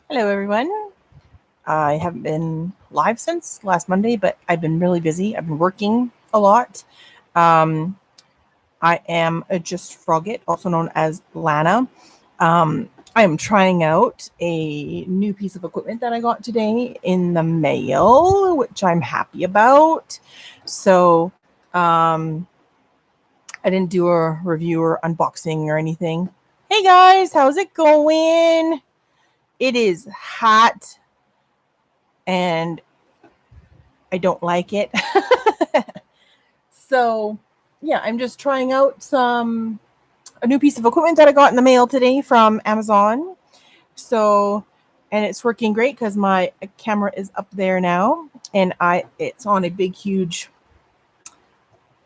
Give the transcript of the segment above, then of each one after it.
Hello, everyone. I haven't been live since last Monday, but I've been really busy. I've been working a lot. Um, I am a Just Frogget, also known as Lana. I am trying out a new piece of equipment that I got today in the mail, which I'm happy about. So, I didn't do a review or unboxing or anything. Hey guys, how's it going? It is hot and I don't like it. So, yeah, I'm just trying out a new piece of equipment that I got in the mail today from Amazon. So, and it's working great because my camera is up there now, and it's on a big, huge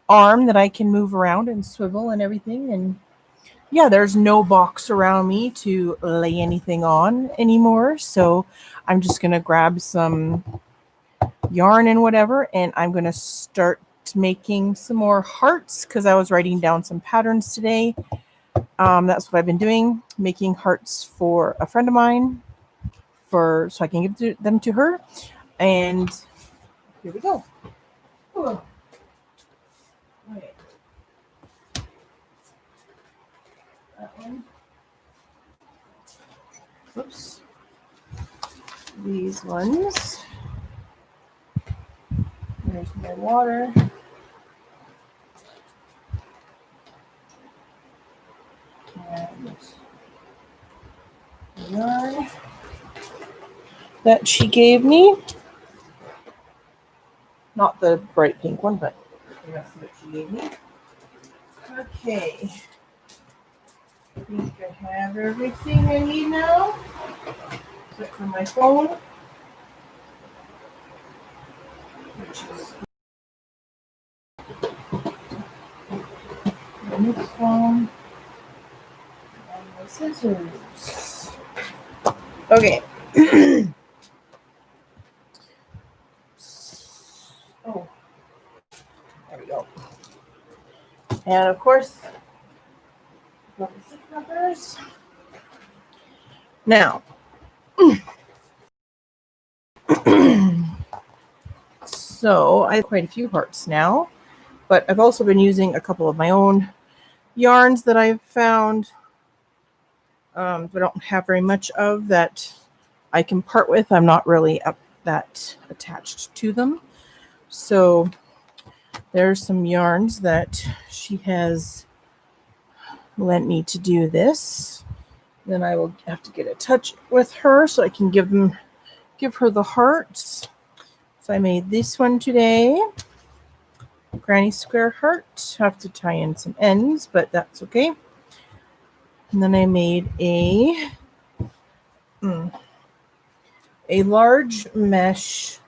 arm that I can move around and swivel and everything. And yeah, there's no box around me to lay anything on anymore. So, I'm just gonna grab some yarn and whatever, and I'm gonna start making some more hearts because I was writing down some patterns today. That's what I've been doing, making hearts for a friend of mine so I can give them to her. And here we go. Oh, okay. That one. Oops. These ones. There's my water. And yarn that she gave me. Not the bright pink one, but the rest of it she gave me. Okay. I think I have everything I need now, except for my phone, which is this phone and my scissors. Okay. Oh, there we go. And of course, got the zip numbers. Now, so I have quite a few hearts now, but I've also been using a couple of my own yarns that I've found, but I don't have very much of that I can part with. I'm not really that attached to them. So there's some yarns that she has lent me to do this. Then I will have to get in touch with her so I can give her the hearts. So I made this one today. Granny square heart. Have to tie in some ends, but that's okay. And then I made a large mesh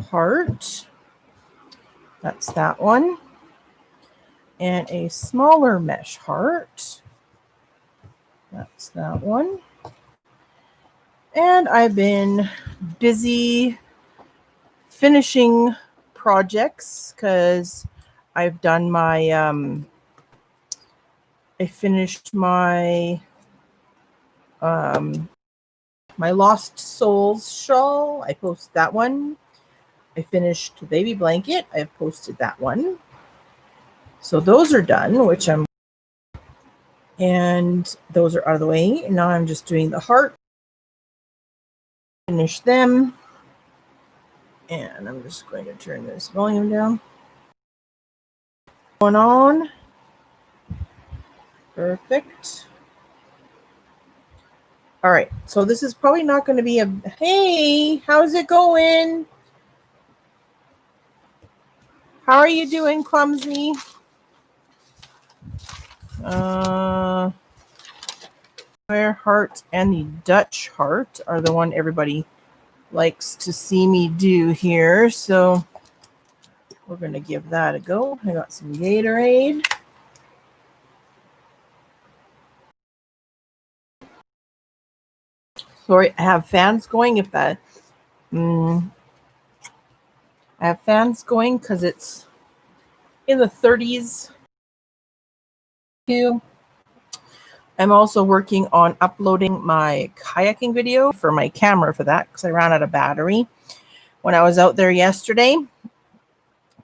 heart. That's that one. And a smaller mesh heart. That's that one. And I've been busy finishing projects because I've done my I finished my my Lost Souls shawl. I posted that one. I finished the baby blanket. I've posted that one. So those are done, and those are out of the way. Now I'm just doing the heart. Finish them. And I'm just going to turn this volume down. Going on. Perfect. All right. So this is probably not going to be hey, how's it going? How are you doing, Clumsy? Square heart and the Dutch heart are the one everybody likes to see me do here. So we're going to give that a go. I got some Gatorade. Sorry, I have fans going. I have fans going because it's in the 30s too. I'm also working on uploading my kayaking video for my camera for that because I ran out of battery when I was out there yesterday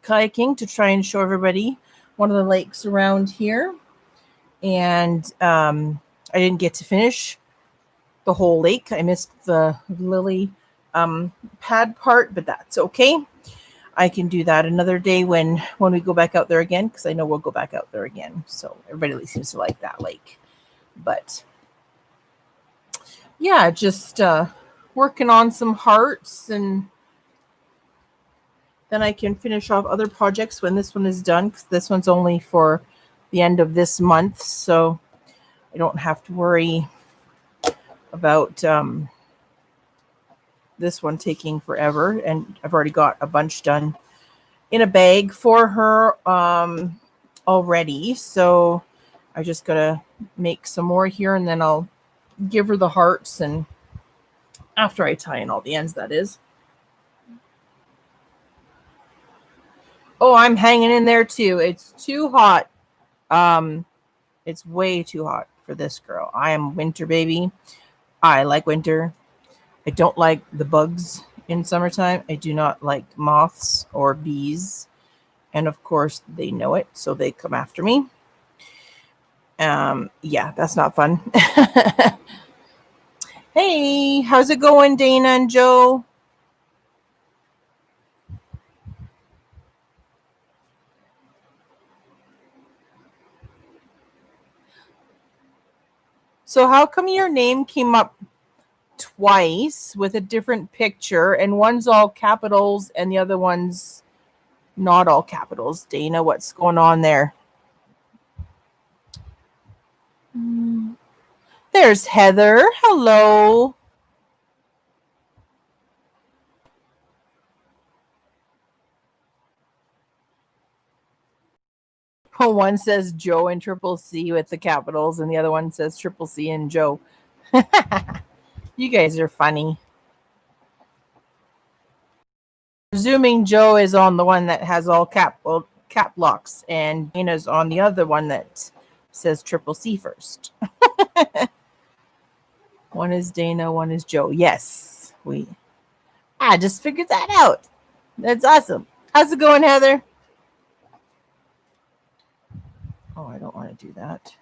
kayaking to try and show everybody one of the lakes around here. And I didn't get to finish the whole lake. I missed the lily pad part, but that's okay. I can do that another day when we go back out there again, because I know we'll go back out there again. So everybody seems to like that lake. But yeah, just working on some hearts, and then I can finish off other projects when this one is done, because this one's only for the end of this month. So I don't have to worry about this one taking forever. And I've already got a bunch done in a bag for her already. So I just gotta make some more here, and then I'll give her the hearts, and after I tie in all the ends, that is. Oh, I'm hanging in there too. It's too hot. It's way too hot for this girl. I am winter baby. I like winter. I don't like the bugs in summertime. I do not like moths or bees. And of course, they know it, so they come after me. Yeah, that's not fun. Hey, how's it going, Dana and Joe? So how come your name came up twice with a different picture, and one's all capitals and the other one's not all capitals? Dana, what's going on there? There's Heather. Hello. One says Joe and Triple C with the capitals, and the other one says Triple C and Joe. You guys are funny. Presuming Joe is on the one that has all cap locks, and Dana's on the other one that says Triple C first. One is Dana, one is Joe. Yes, I just figured that out. That's awesome. How's it going, Heather? Oh, I don't want to do that.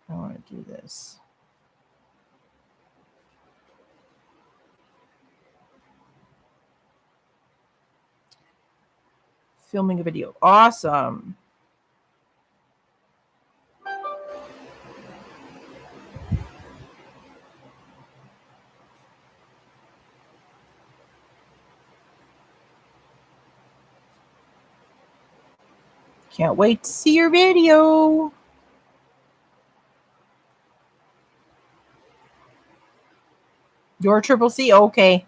I want to do this. Filming a video. Awesome. Can't wait to see your video. Your Triple C? Okay.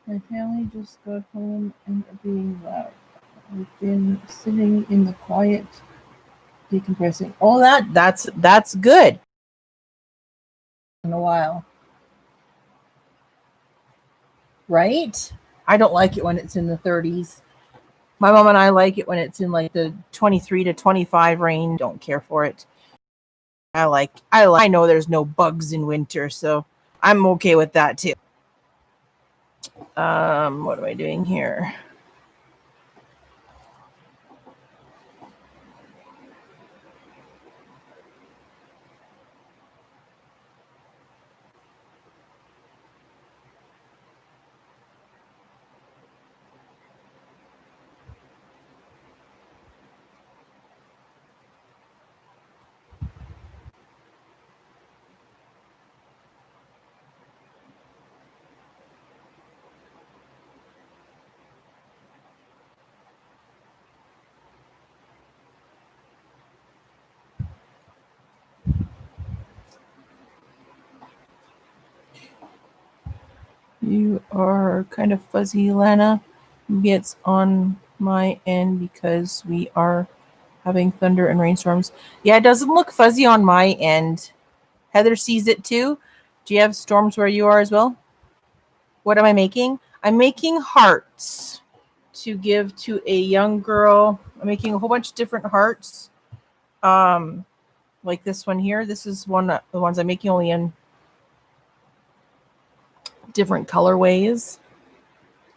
My family just got home and are being loud. I've been sitting in the quiet, decompressing. Oh, that's good. In a while, right? I don't like it when it's in the 30s. My mom and I like it when it's in like the 23 to 25 range. Don't care for it. I know there's no bugs in winter, so I'm okay with that too. What am I doing here? You are kind of fuzzy, Lana. Maybe it's on my end because we are having thunder and rainstorms. Yeah, it doesn't look fuzzy on my end. Heather sees it too. Do you have storms where you are as well? What am I making? I'm making hearts to give to a young girl. I'm making a whole bunch of different hearts. Like this one here. This is the ones I'm making only in different colorways.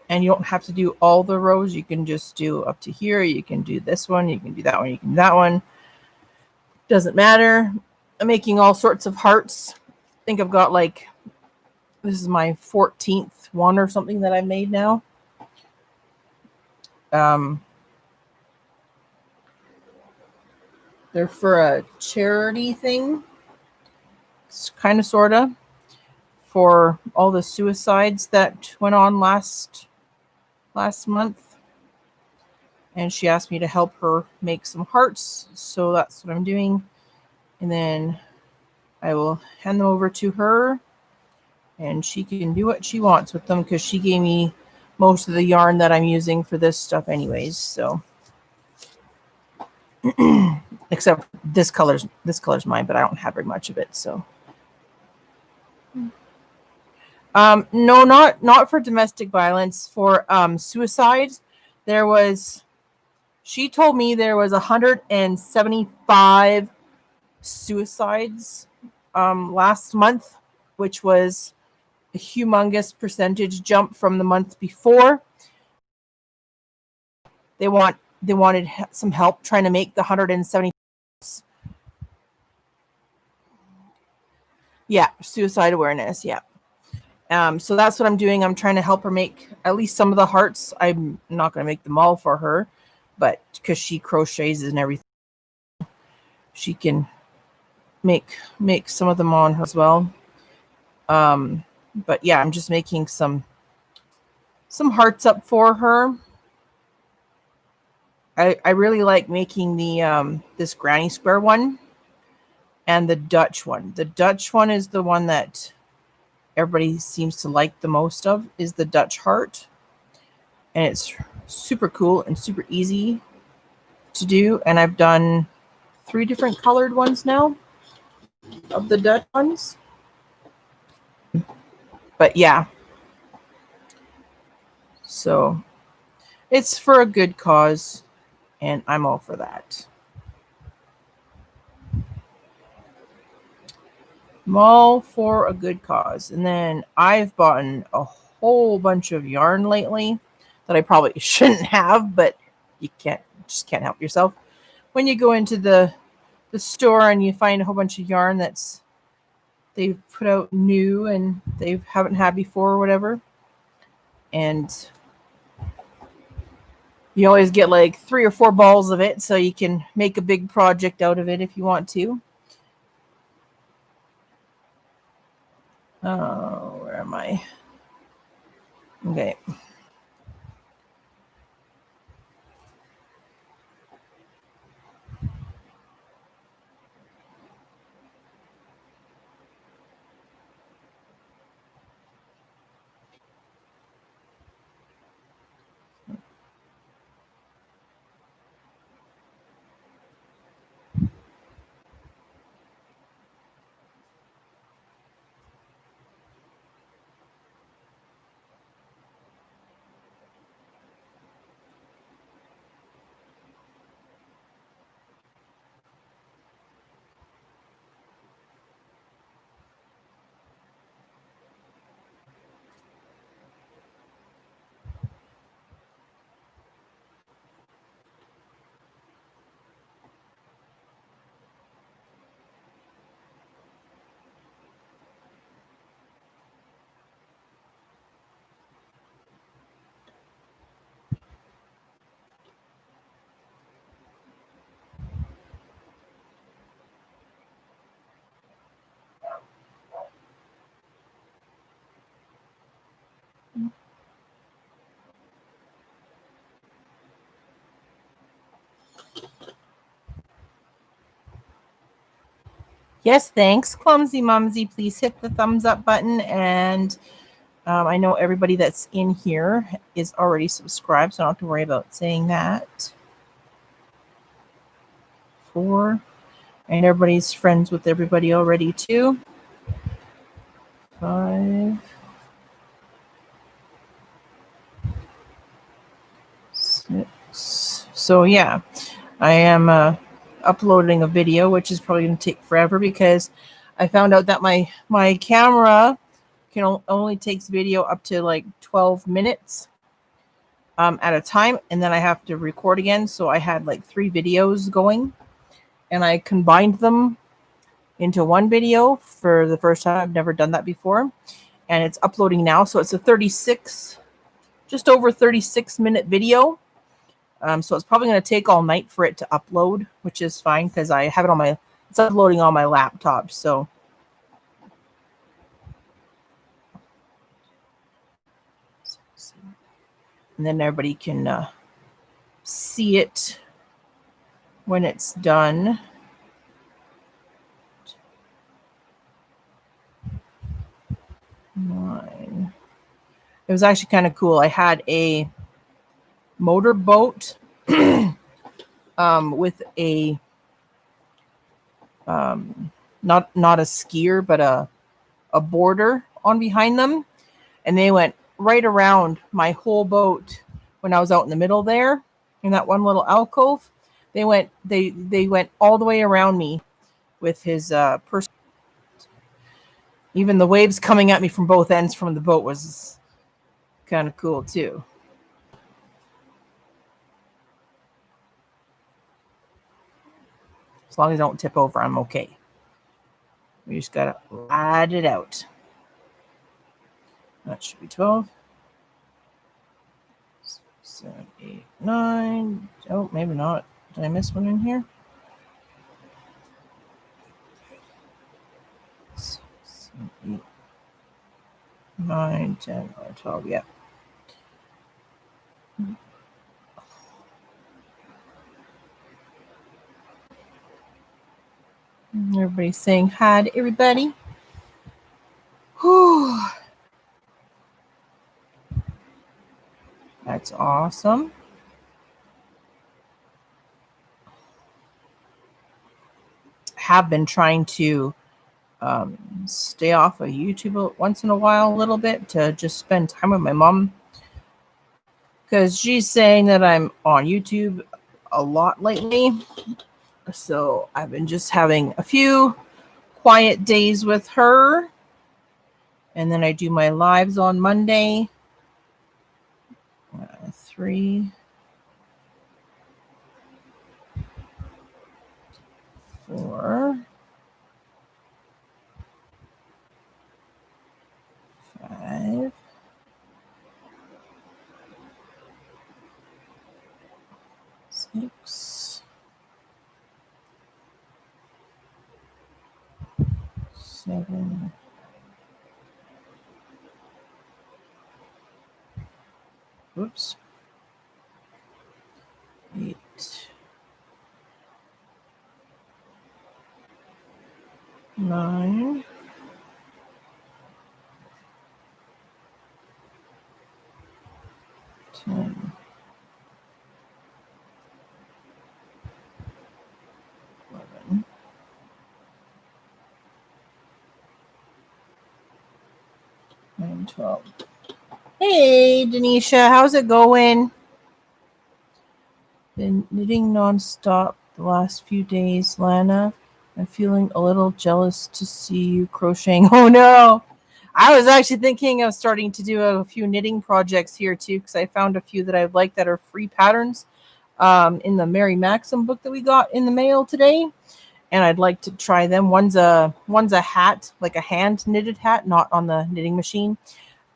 And you don't have to do all the rows. You can just do up to here. You can do this one. You can do that one. You can do that one. Doesn't matter. I'm making all sorts of hearts. I think I've got like, this is my 14th one or something that I've made now. They're for a charity thing. It's kind of, sort of, for all the suicides that went on last month. And she asked me to help her make some hearts. So that's what I'm doing. And then I will hand them over to her. And she can do what she wants with them because she gave me most of the yarn that I'm using for this stuff anyways. So except this color's mine, but I don't have very much of it. So no, not for domestic violence, for suicide. She told me there was 175 suicides last month, which was a humongous percentage jump from the month before. They wanted some help trying to make the 170. Yeah, suicide awareness. Yeah. So that's what I'm doing. I'm trying to help her make at least some of the hearts. I'm not going to make them all for her, but because she crochets and everything, she can make some of them on her as well. But yeah, I'm just making some hearts up for her. I really like making the this granny square one and the Dutch one. The Dutch one is the one that everybody seems to like the most of, is the Dutch heart. And it's super cool and super easy to do. And I've done 3 different colored ones now of the Dutch ones. But yeah. So it's for a good cause, and I'm all for that. I'm all for a good cause. And then I've bought a whole bunch of yarn lately that I probably shouldn't have, but you just can't help yourself. When you go into the store and you find a whole bunch of yarn they've put out new and they haven't had before or whatever. And you always get like 3 or 4 balls of it, so you can make a big project out of it if you want to. Oh, where am I? Okay. Yes, thanks, Clumsy Mumsy. Please hit the thumbs up button and I know everybody that's in here is already subscribed, so I don't have to worry about saying that. 4. And everybody's friends with everybody already too. 5. 6. So yeah, I am uploading a video, which is probably going to take forever because I found out that my camera can only takes video up to like 12 minutes at a time, and then I have to record again. So I had like 3 videos going, and I combined them into one video for the first time. I've never done that before, and it's uploading now. So it's a 36, just over 36-minute video. So it's probably going to take all night for it to upload, which is fine because I have it on my, it's uploading on my laptop. So and then everybody can see it when it's done. Nine. It was actually kind of cool. I had a motorboat with a not a skier, but a boarder on behind them, and they went right around my whole boat when I was out in the middle there in that one little alcove. They went all the way around me with his person. Even the waves coming at me from both ends from the boat was kind of cool too. As long as I don't tip over, I'm okay. We just gotta ride it out. That should be 12. 7, 8, 9. Oh, maybe not. Did I miss one in here? 6, 7, 8, 9, 10, 11, 12. Yeah. Everybody's saying hi to everybody. Whew. That's awesome. Have been trying to stay off of YouTube once in a while a little bit to just spend time with my mom, because she's saying that I'm on YouTube a lot lately. So I've been just having a few quiet days with her, and then I do my lives on Monday. 3, 4, 5, 6, 7, 8, 9, 10, 11, 12. Hey, Denisha, how's it going? Been knitting nonstop the last few days, Lana. I'm feeling a little jealous to see you crocheting. Oh no! I was actually thinking of starting to do a few knitting projects here too, because I found a few that I like that are free patterns in the Mary Maxim book that we got in the mail today, and I'd like to try them. One's a hat, like a hand knitted hat, not on the knitting machine,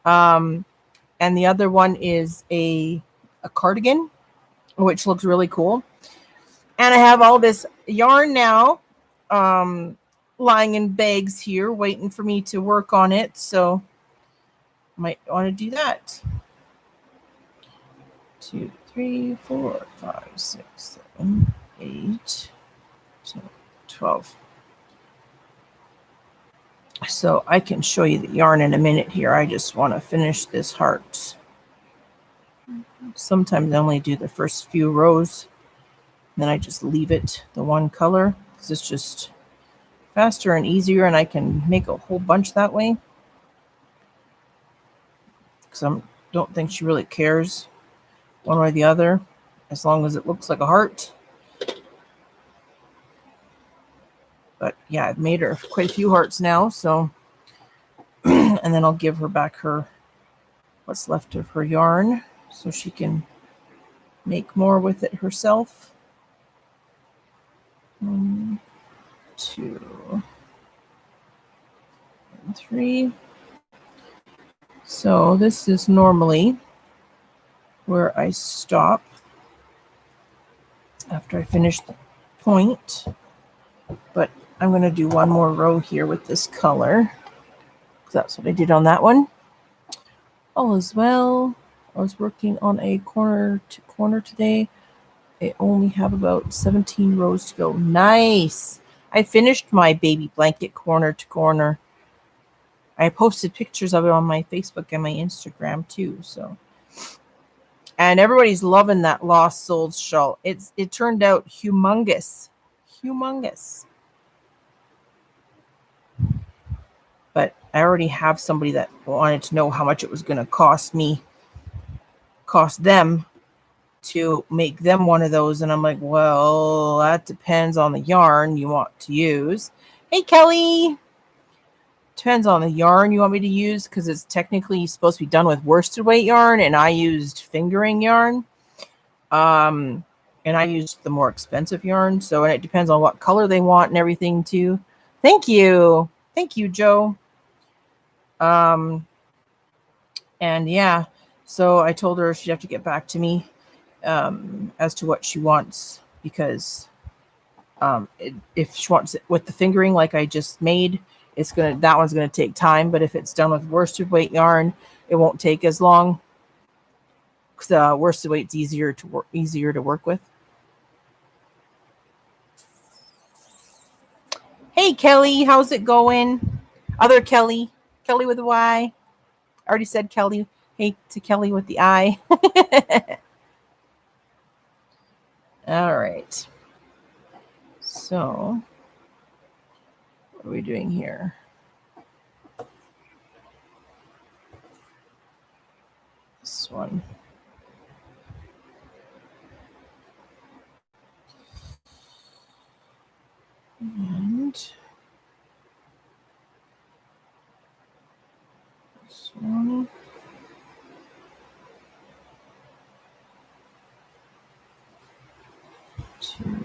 and the other one is a cardigan, which looks really cool. And I have all this yarn now lying in bags here waiting for me to work on it, so I might want to do that. 2, 3, 4, 5, 6, 7, 8, 10, 12. So I can show you the yarn in a minute here. I just want to finish this heart. Sometimes I only do the first few rows, then I just leave it the one color because it's just faster and easier, and I can make a whole bunch that way. Because I don't think she really cares one way or the other, as long as it looks like a heart. But yeah, I've made her quite a few hearts now, so and then I'll give her back her what's left of her yarn so she can make more with it herself. 1, 2, and 3. So this is normally where I stop after I finish the point, but I'm going to do one more row here with this color because that's what I did on that one. All is well. I was working on a corner to corner today. I only have about 17 rows to go. Nice. I finished my baby blanket corner to corner. I posted pictures of it on my Facebook and my Instagram too. So, and everybody's loving that Lost Souls shawl. It turned out humongous. But I already have somebody that wanted to know how much it was going to cost them to make them one of those. And I'm like, well, that depends on the yarn you want to use. Hey, Kelly. Depends on the yarn you want me to use because it's technically supposed to be done with worsted weight yarn, and I used fingering yarn. And I used the more expensive yarn. So, and it depends on what color they want and everything too. Thank you, Joe. And yeah, so I told her she'd have to get back to me as to what she wants, because if she wants it with the fingering like I just made, that one's gonna take time. But if it's done with worsted weight yarn, it won't take as long because worsted weight's easier to work with. Hey, Kelly, how's it going? Other Kelly with a Y. I already said Kelly. Hey to Kelly with the I. All right. So, what are we doing here? This one. And this one. Two.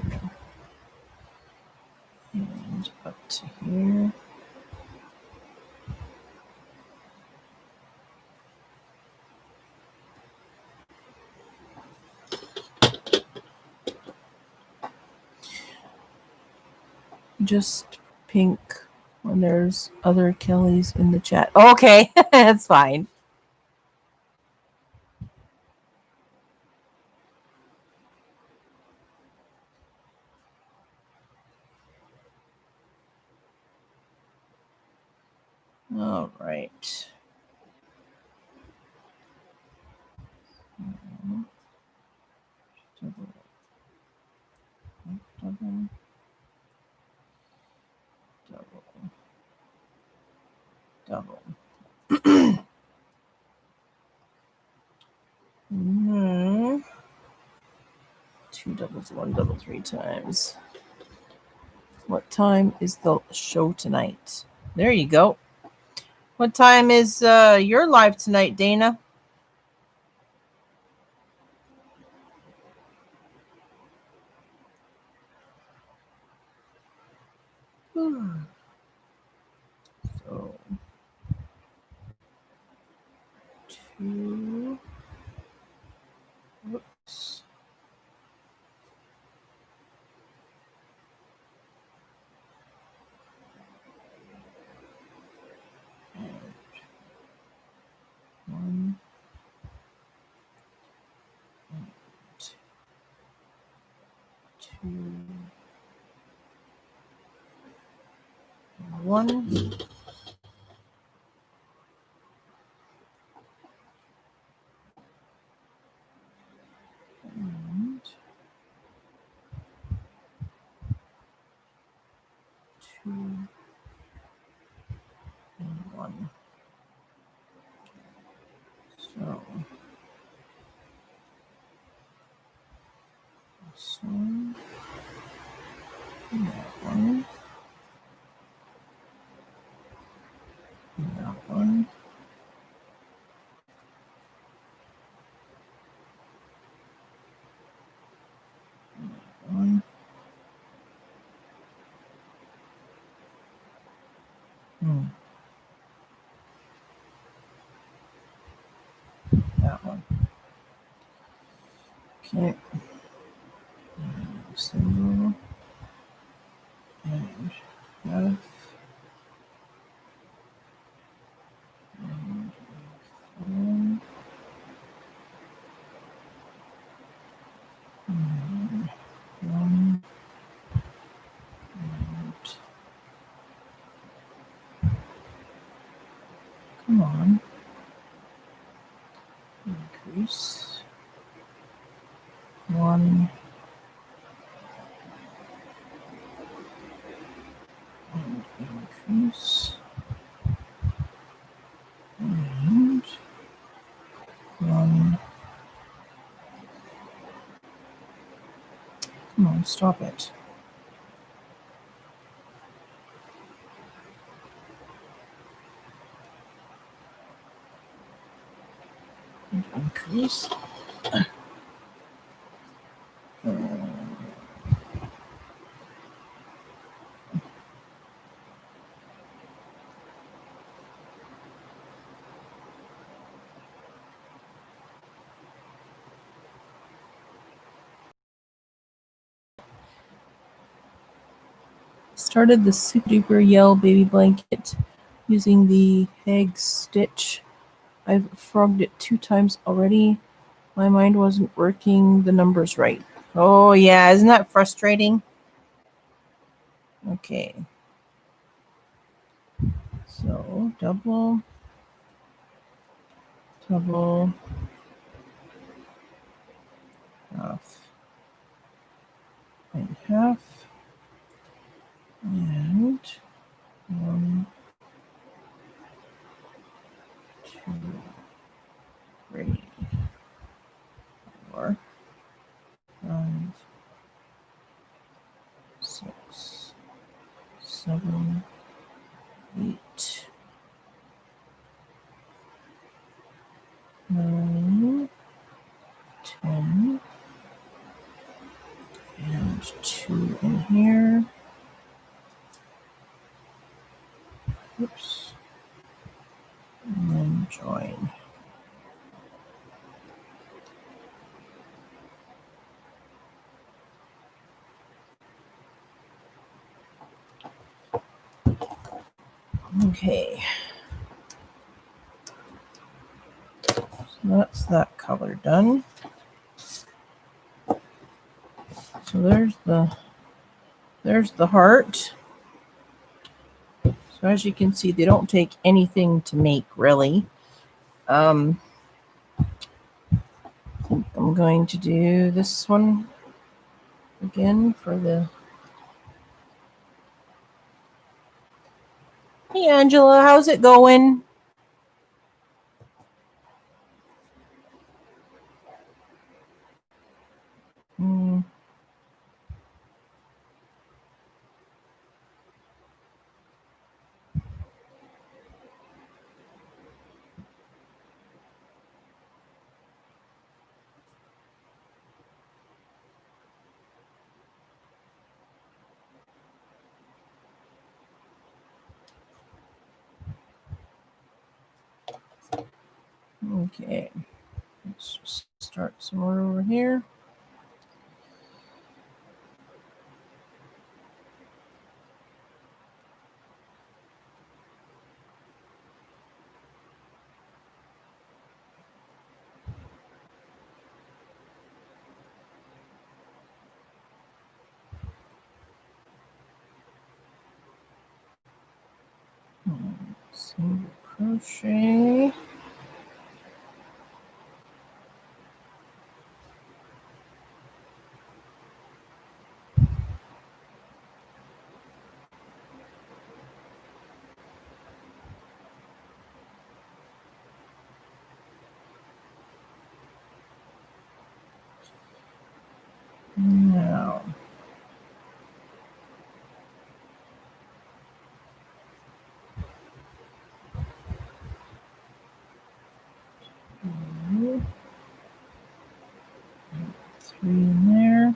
And up to here. Just pink when there's other Kellys in the chat. Okay, that's fine. All right. Double. Two doubles, one double, 3 times. What time is the show tonight? There you go. What time is your live tonight, Dana? So 2. Whoops. And 1. And 2. 1. one. So this one, that one, that one. One. That one. Okay. Single and half and one and one and come on. Increase one and increase and one. Come on, stop it. And increase. Started the Super Duper Yell baby blanket using the Hag stitch. I've frogged it 2 times already. My mind wasn't working the numbers right. Oh yeah, isn't that frustrating? Okay. So double, half, and half, and 1, 2, 3, 4, 5, 6, 7, 8, 9, 10, and 2 in here. Oops. And then join. Okay. So that's that color done. So there's the heart. So as you can see, they don't take anything to make, really. I think I'm going to do this one again for the... Hey, Angela, how's it going? Okay, let's just start somewhere over here. Single crochet. Now. Three in there.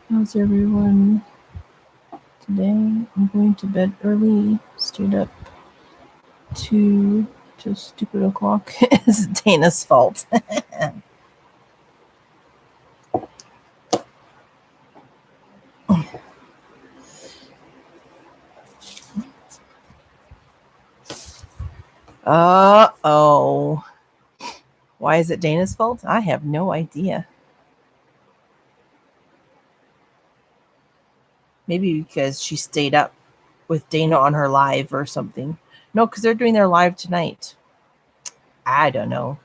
How's everyone today? I'm going to bed early. Stayed up to stupid o'clock. It's Dana's fault. Uh-oh. Why is it Dana's fault? I have no idea. Maybe because she stayed up with Dana on her live or something. No, because they're doing their live tonight. I don't know.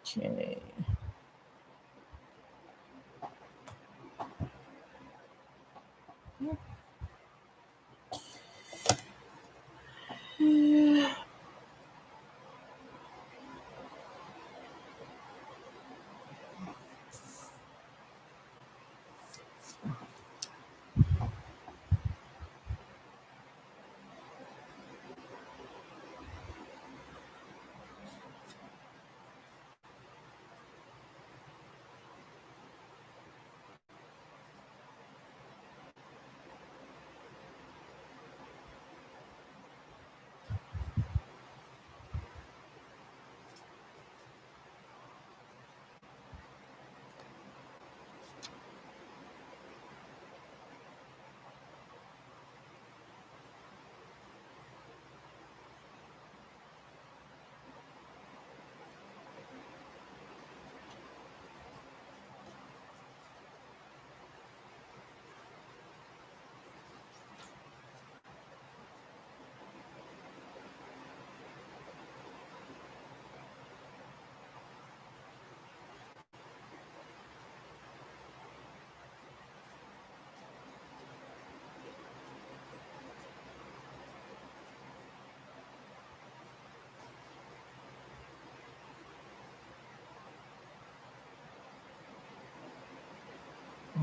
Okay.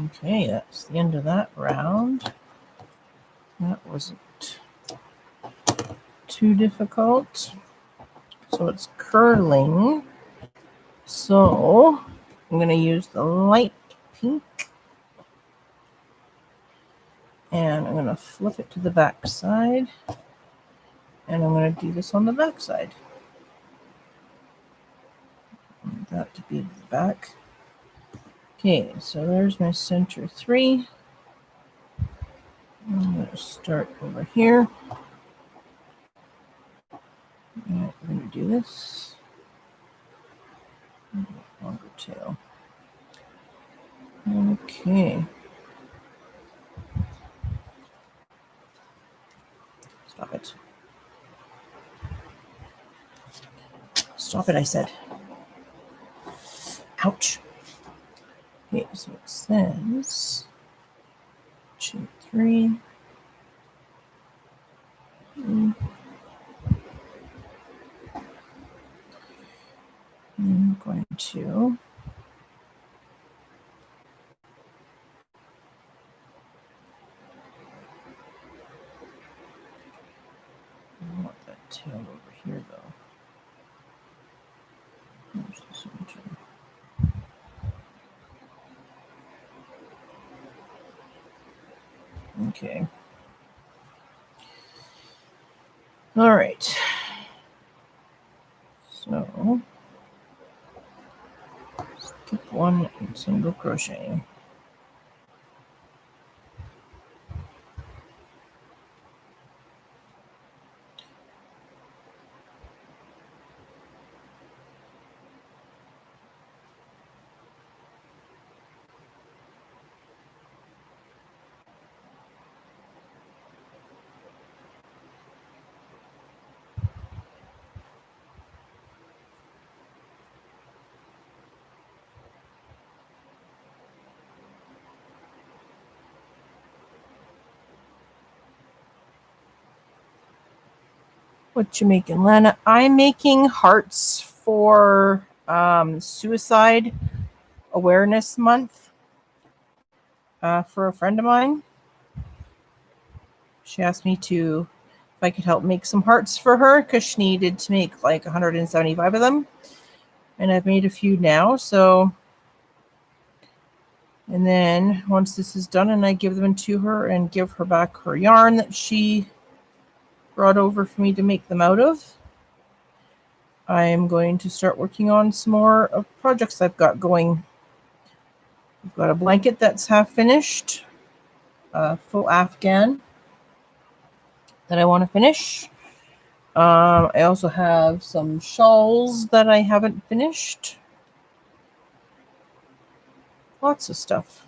Okay, that's the end of that round. That wasn't too difficult. So it's curling. So I'm going to use the light pink. And I'm going to flip it to the back side. And I'm going to do this on the back side. Want that to be the back. Okay, so there's my center 3. I'm going to start over here. And we're going to do this. Longer tail. Okay. Stop it. Stop it, I said. Ouch. Okay, so it says 2, 3. I'm going to I want that tail over here though. Okay. All right. So skip one and single crochet. What you making, Lana? I'm making hearts for Suicide Awareness Month for a friend of mine. She asked me if I could help make some hearts for her because she needed to make like 175 of them. And I've made a few now. So, and then once this is done and I give them to her and give her back her yarn that she brought over for me to make them out of, I'm going to start working on some more projects I've got going. I've got a blanket that's half finished, a full Afghan that I want to finish. I also have some shawls that I haven't finished. Lots of stuff.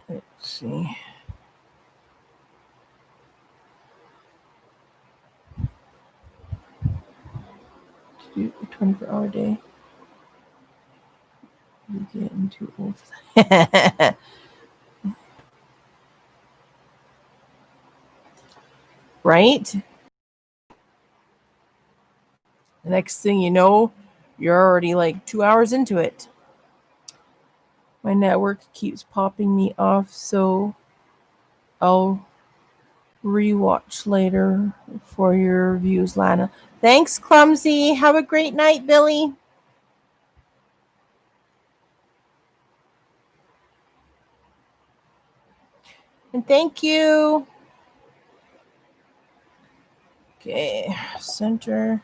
Let's see. 24-hour day. You're getting too old for that. Right? The next thing you know, you're already like 2 hours into it. My network keeps popping me off, so I'll rewatch later for your reviews, Lana. Thanks, Clumsy. Have a great night, Billy. And thank you. Okay, center.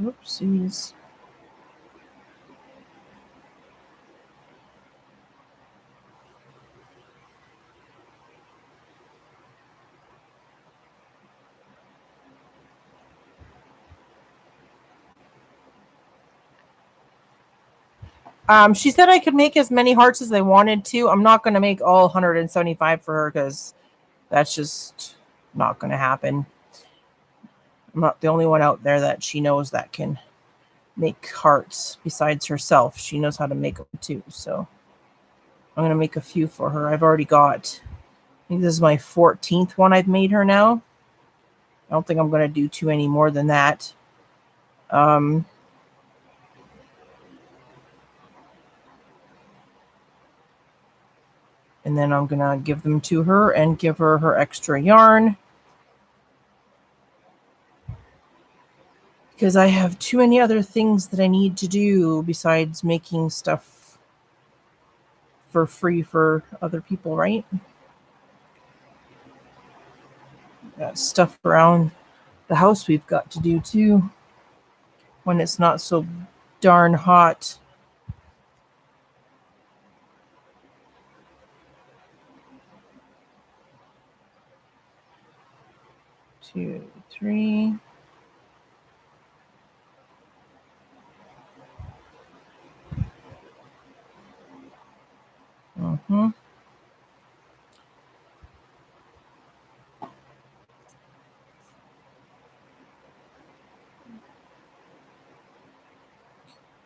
Oopsies. She said I could make as many hearts as I wanted to. I'm not going to make all 175 for her because that's just not going to happen. I'm not the only one out there that she knows that can make hearts besides herself. She knows how to make them too. So I'm going to make a few for her. I've already got, I think this is my 14th one I've made her now. I don't think I'm going to do too many more than that. And then I'm going to give them to her and give her her extra yarn. because I have too many other things that I need to do besides making stuff for free for other people, right? Got stuff around the house we've got to do too when it's not so darn hot. Two, three. Mm-hmm.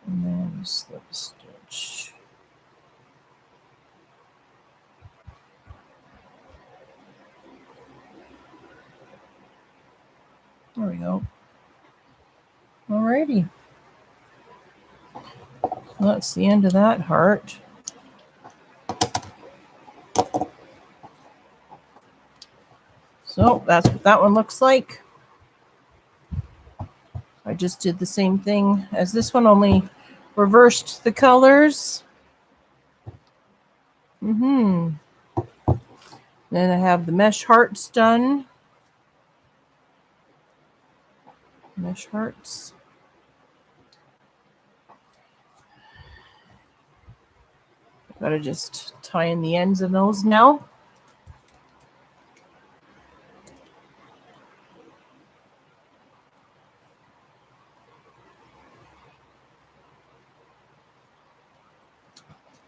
And then slip stitch. There we go. Alrighty. That's the end of that heart. So that's what that one looks like. I just did the same thing as this one, only reversed the colors. Then I have the mesh hearts done. Mesh hearts. Gotta just tie in the ends of those now.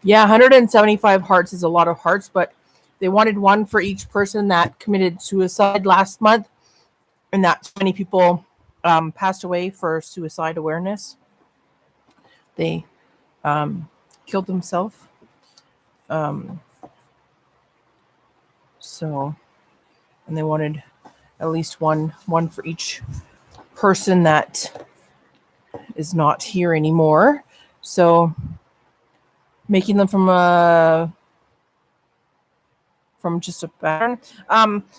Yeah, 175 hearts is a lot of hearts, but they wanted one for each person that committed suicide last month, and that many people passed away for suicide awareness. They killed themselves. So, and they wanted at least one for each person that is not here anymore. So, making them from just a pattern.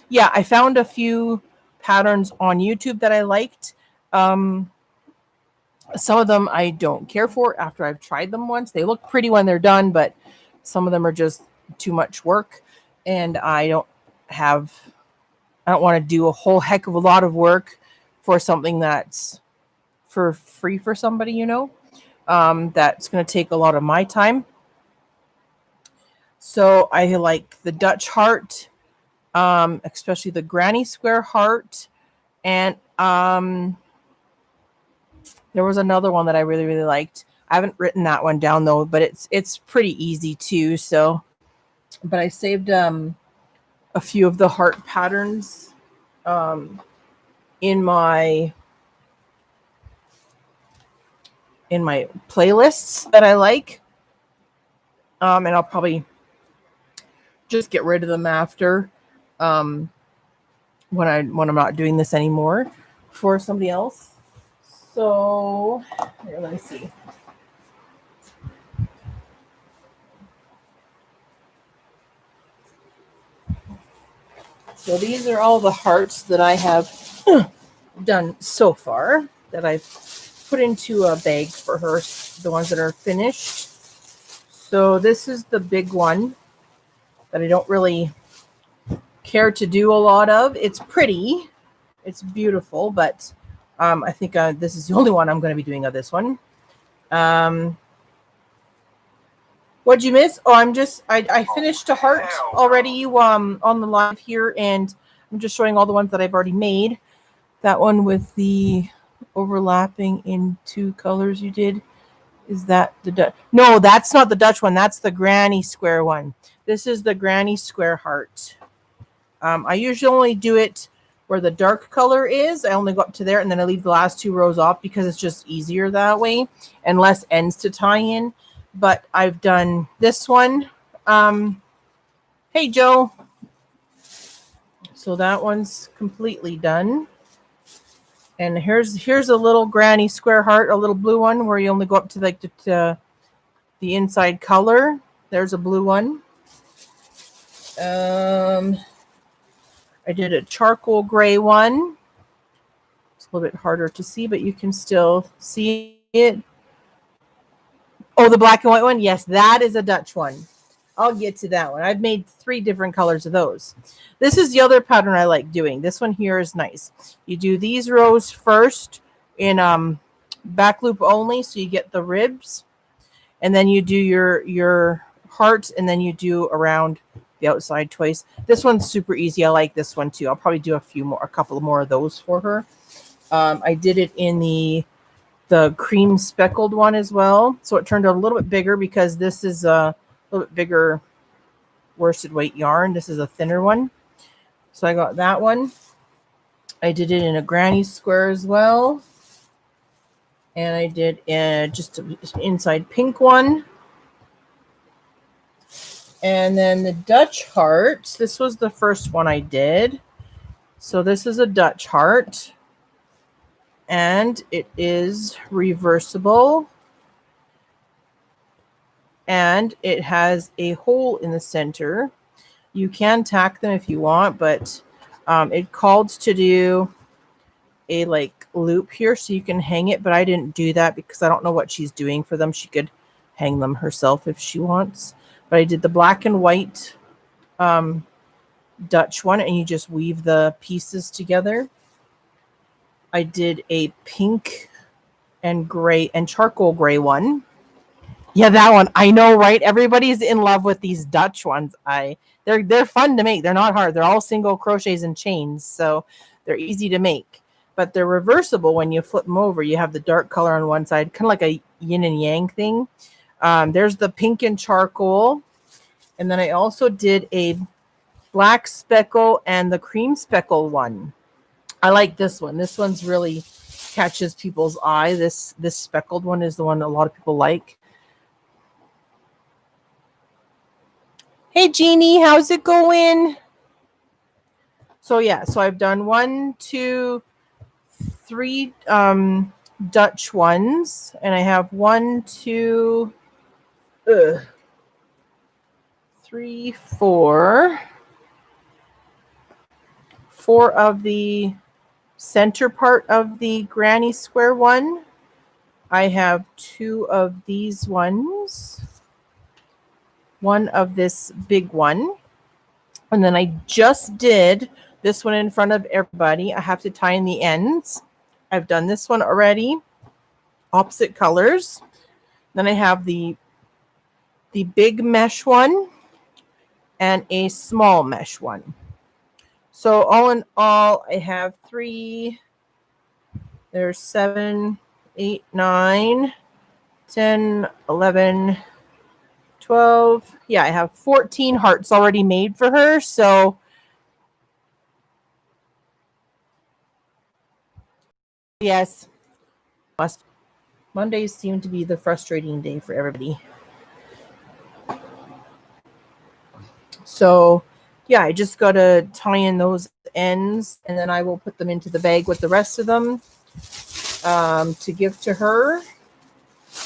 Yeah, I found a few patterns on YouTube that I liked. Some of them I don't care for after I've tried them once. They look pretty when they're done, but some of them are just too much work, and I don't want to do a whole heck of a lot of work for something that's for free for somebody, that's going to take a lot of my time. So I like the Dutch heart, especially the granny square heart. And there was another one that I really, really liked. I haven't written that one down though, but it's pretty easy too. So, but I saved a few of the heart patterns in my playlists that I like. And I'll probably just get rid of them after when I'm not doing this anymore for somebody else. So here, let me see. So these are all the hearts that I have done so far that I've put into a bag for her, the ones that are finished. So this is the big one that I don't really care to do a lot of. It's pretty. It's beautiful, but I think this is the only one I'm going to be doing of this one. What'd you miss? Oh, I finished a heart already on the live here, and I'm just showing all the ones that I've already made. That one with the overlapping in two colors you did. Is that the Dutch? No, that's not the Dutch one. That's the granny square one. This is the granny square heart. I usually only do it where the dark color is. I only go up to there, and then I leave the last two rows off because it's just easier that way and less ends to tie in. But I've done this one. Hey, Joe. So that one's completely done. And here's a little granny square heart, a little blue one where you only go up to like the inside color. There's a blue one. I did a charcoal gray one. a little bit harder to see, but you can still see it. Oh, the black and white one? Yes, that is a Dutch one. I'll get to that one. I've made 3 different colors of those. This is the other pattern I like doing. This one here is nice. You do these rows first in back loop only, so you get the ribs, and then you do your heart, and then you do around the outside twice. This one's super easy. I like this one too. I'll probably do a couple more of those for her. I did it in the cream speckled one as well, so it turned out a little bit bigger because this is a little bit bigger worsted weight yarn. This is a thinner one, so I got that one. I did it in a granny square as well, and I did just an inside pink one. And then the Dutch heart, this was the first one I did. So this is a Dutch heart, and it is reversible, and it has a hole in the center. You can tack them if you want, but it called to do a like loop here so you can hang it, but I didn't do that because I don't know what she's doing for them. She could hang them herself if she wants, but I did the black and white Dutch one, and you just weave the pieces together. I did a pink and gray and charcoal gray one. Yeah, that one. I know, right? Everybody's in love with these Dutch ones. They're fun to make. They're not hard. They're all single crochets and chains, so they're easy to make. But they're reversible when you flip them over. You have the dark color on one side, kind of like a yin and yang thing. There's the pink and charcoal. And then I also did a black speckle and the cream speckle one. I like this one. This one's really catches people's eye. This speckled one is the one a lot of people like. Hey, Jeannie, how's it going? So yeah, so I've done 1, 2, 3 Dutch ones, and I have 1, 2, 3, 4 of the center part of the granny square one. I have 2 of these ones, 1 of this big one, and then I just did this one in front of everybody. I have to tie in the ends. I've done this one already, opposite colors. Then I have the big mesh one and a small mesh one. So all in all, I have 3. There's 7, 8, 9, 10, 11, 12. Yeah, I have 14 hearts already made for her. So yes, Mondays seem to be the frustrating day for everybody. So yeah, I just got to tie in those ends, and then I will put them into the bag with the rest of them to give to her.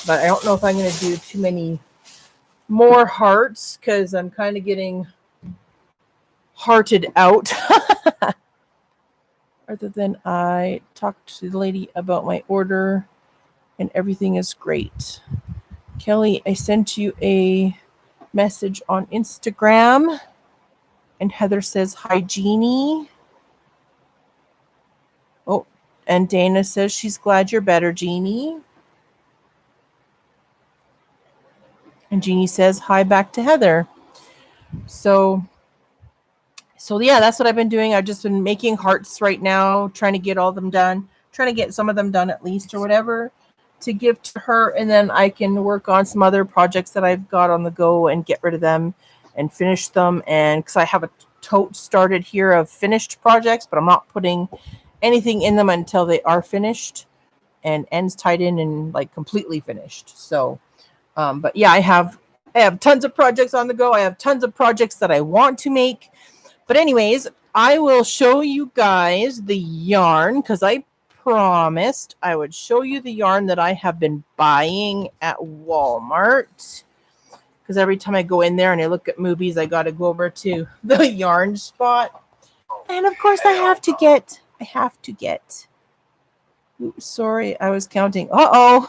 But I don't know if I'm going to do too many more hearts because I'm kind of getting hearted out. Other than I talked to the lady about my order and everything is great. Kelly, I sent you a message on Instagram, and Heather says, hi, Jeannie. Oh, and Dana says she's glad you're better, Jeannie. And Jeannie says, hi back to Heather. So yeah, that's what I've been doing. I've just been making hearts right now, trying to get all of them done, trying to get some of them done at least or whatever to give to her. And then I can work on some other projects that I've got on the go and get rid of them and finish them. And because I have a tote started here of finished projects, but I'm not putting anything in them until they are finished and ends tied in and like completely finished. So, but yeah, I have tons of projects on the go. I have tons of projects that I want to make. But anyways, I will show you guys the yarn because I promised I would show you the yarn that I have been buying at Walmart. Because every time I go in there and I look at movies, I got to go over to the yarn spot. And of course, I have to get Oops, sorry, I was counting. Uh-oh.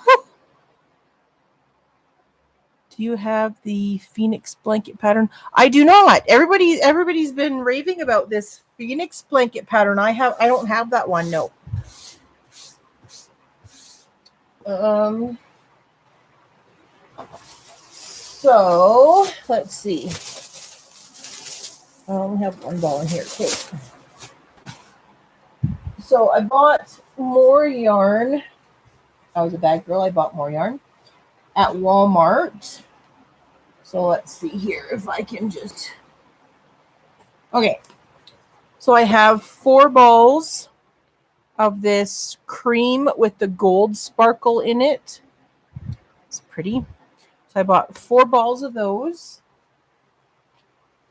Do you have the Phoenix blanket pattern? I do not. Everybody's been raving about this Phoenix blanket pattern. I don't have that one. No. So let's see. I only have one ball in here. Okay. So I bought more yarn. I was a bad girl. I bought more yarn at Walmart. So let's see here if I can just. Okay. So I have 4 balls of this cream with the gold sparkle in it. It's pretty. So I bought 4 balls of those.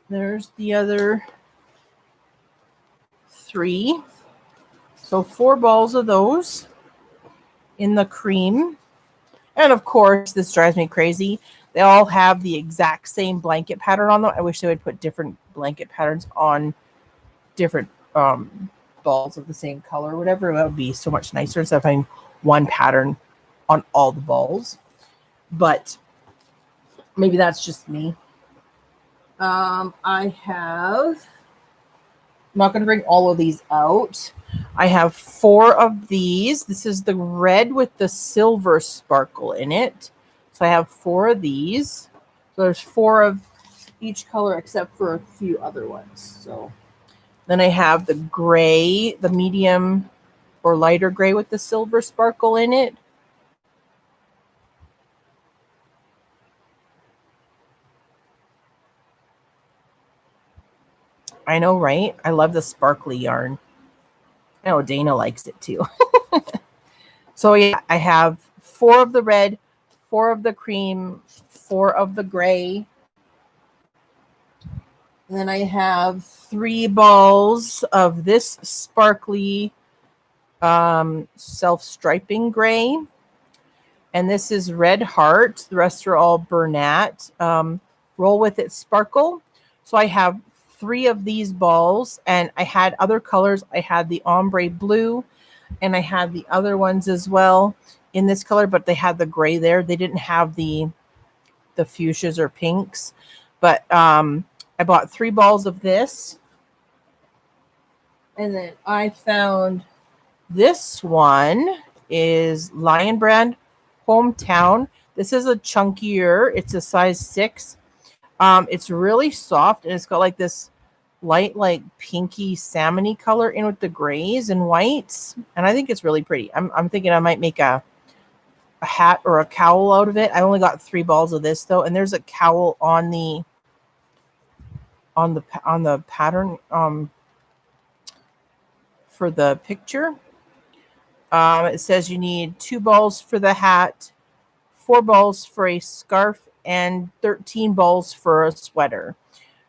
There's the other 3. So 4 balls of those in the cream. And of course, this drives me crazy. They all have the exact same blanket pattern on them. I wish they would put different blanket patterns on different balls of the same color or whatever. That would be so much nicer instead of having one pattern on all the balls. But maybe that's just me. I'm not going to bring all of these out. I have 4 of these. This is the red with the silver sparkle in it. So I have 4 of these. So there's 4 of each color except for a few other ones. So then I have the gray, the medium or lighter gray with the silver sparkle in it. I know, right? I love the sparkly yarn. I know Dana likes it too. So yeah, I have 4 of the red, 4 of the cream, 4 of the gray. And then I have 3 balls of this sparkly self-striping gray. And this is Red Heart. The rest are all Bernat. Roll with it sparkle. So I have 3 of these balls, and I had other colors. I had the ombre blue, and I had the other ones as well in this color, but they had the gray there. They didn't have the fuchsias or pinks. But I bought 3 balls of this. And then I found this one is Lion Brand Hometown. This is a chunkier. It's a size 6. It's really soft, and it's got like this light, like pinky salmony color in with the grays and whites. And I think it's really pretty. I'm thinking I might make a hat or a cowl out of it. I only got 3 balls of this though, and there's a cowl on the pattern for the picture. It says you need 2 balls for the hat, 4 balls for a scarf, and 13 balls for a sweater.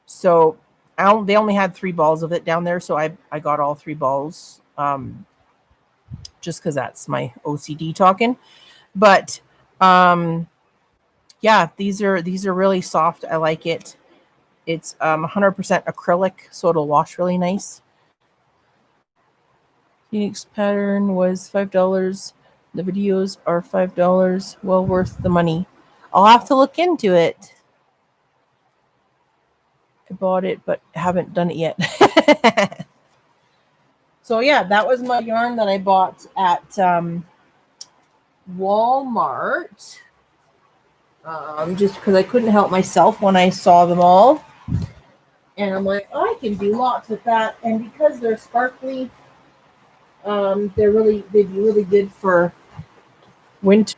So they only had 3 balls of it down there, so I got all 3 balls just because that's my OCD talking. But yeah, these are really soft. I like it. It's 100% acrylic, so it'll wash really nice. Phoenix pattern was $5. The videos are $5. Well worth the money. I'll have to look into it. I bought it, but haven't done it yet. So yeah, that was my yarn that I bought at Walmart. Just because I couldn't help myself when I saw them all. And I'm like, oh, I can do lots with that. And because they're sparkly, they'd be really good for winter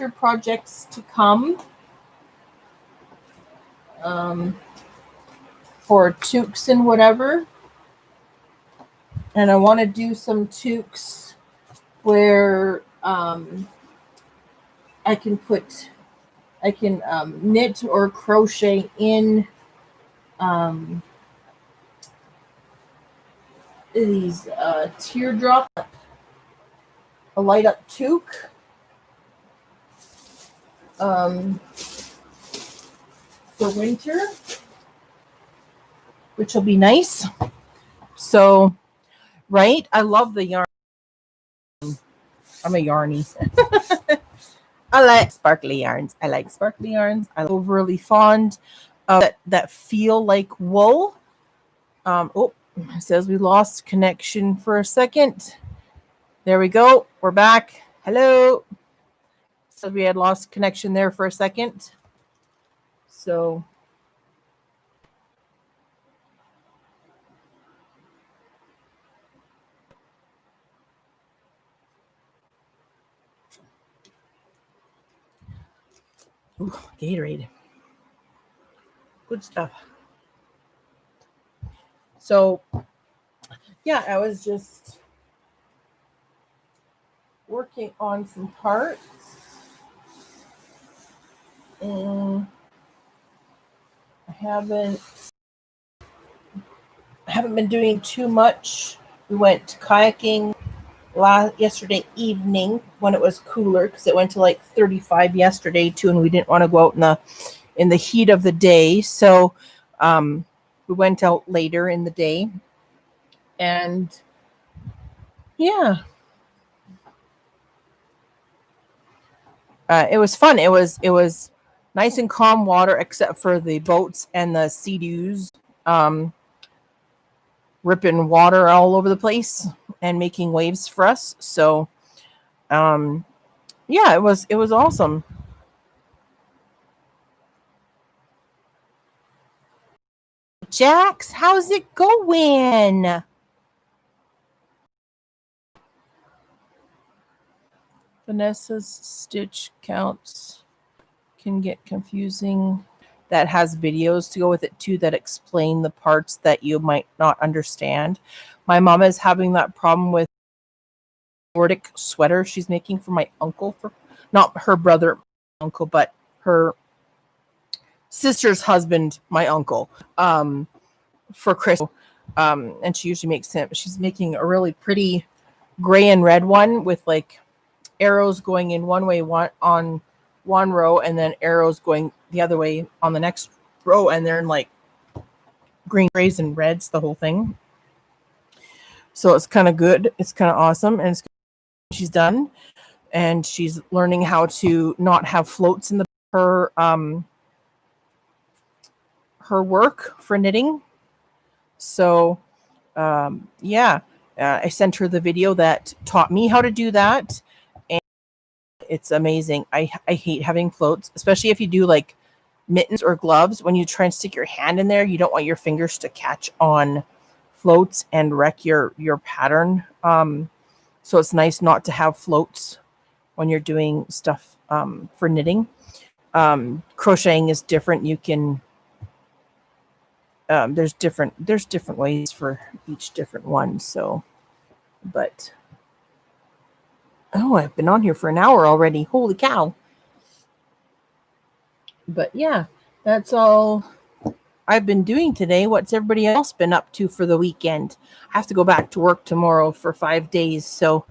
projects to come. For toques and whatever. And I want to do some toques where I can knit or crochet in these teardrop, a light up toque. For winter, which will be nice. So, right, I love the yarn I'm a yarny. I like sparkly yarns. I'm overly fond of that feel like wool. Oh, it says we lost connection for a second. There we go. We're back. Hello. So we had lost connection there for a second. So ooh, Gatorade. Good stuff. So yeah, I was just working on some parts. And I haven't been doing too much. We went kayaking yesterday evening when it was cooler because it went to like 35 yesterday too, and we didn't want to go out in the heat of the day. So we went out later in the day, and yeah, it was fun. It was nice and calm water except for the boats and the sea-doos ripping water all over the place and making waves for us. So yeah, it was awesome. Jax, how's it going? Vanessa's stitch counts can get confusing. That has videos to go with it too that explain the parts that you might not understand. My mom is having that problem with Nordic sweater she's making for my uncle, for not her brother uncle, but her sister's husband, my uncle, for Chris. And she usually makes him. She's making a really pretty gray and red one with like arrows going in one way on one row and then arrows going the other way on the next row, and they're in like green, grays, and reds, the whole thing. So it's kind of good. It's kind of awesome. And she's done, and she's learning how to not have floats in her work for knitting. So yeah, I sent her the video that taught me how to do that, and it's amazing. I hate having floats, especially if you do like mittens or gloves. When you try and stick your hand in there, you don't want your fingers to catch on floats and wreck your pattern. So it's nice not to have floats when you're doing stuff for knitting. Crocheting is different. You can there's different ways for each different one. So, but oh, I've been on here for an hour already. Holy cow! But yeah, that's all I've been doing today. What's everybody else been up to for the weekend? I have to go back to work tomorrow for 5 days, so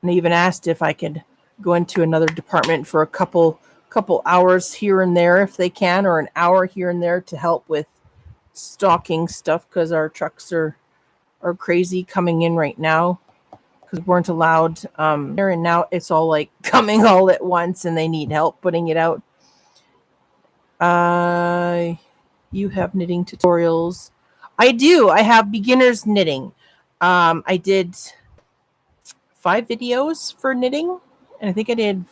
and I even asked if I could go into another department for a couple hours here and there if they can, or an hour here and there to help with stocking stuff because our trucks are crazy coming in right now because we weren't allowed there, and now it's all like coming all at once and they need help putting it out. You have knitting tutorials. I do. I have beginners knitting. I did 5 videos for knitting, and I think I did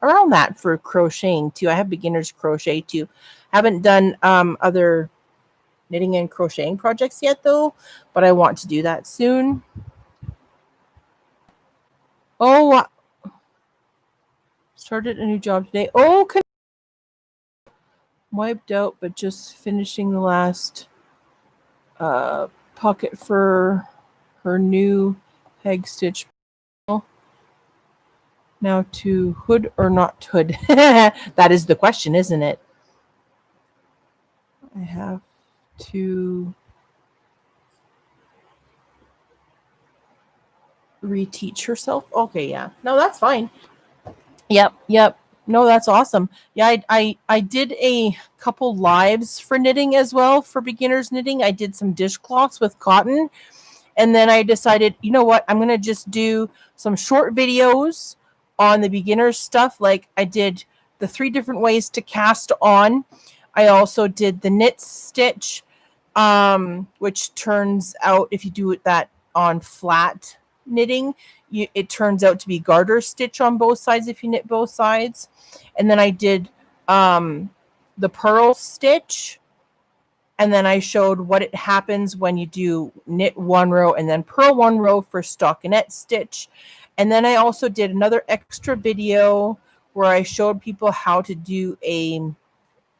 around that for crocheting too. I have beginners crochet too. Haven't done other knitting and crocheting projects yet though, but I want to do that soon. Oh, started a new job today. Oh, wiped out, but just finishing the last pocket for her new peg stitch. Now to hood or not hood? That is the question, isn't it? I have to reteach herself. Okay, yeah. No, that's fine. Yep. No, that's awesome. Yeah, I did a couple lives for knitting as well for beginners knitting. I did some dishcloths with cotton, and then I decided, you know what, I'm gonna just do some short videos on the beginner stuff. Like I did the 3 different ways to cast on. I also did the knit stitch, which turns out if you do that on flat knitting, it turns out to be garter stitch on both sides if you knit both sides. And then I did the purl stitch, and then I showed what it happens when you do knit 1 row and then purl 1 row for stockinette stitch. And then I also did another extra video where I showed people how to do a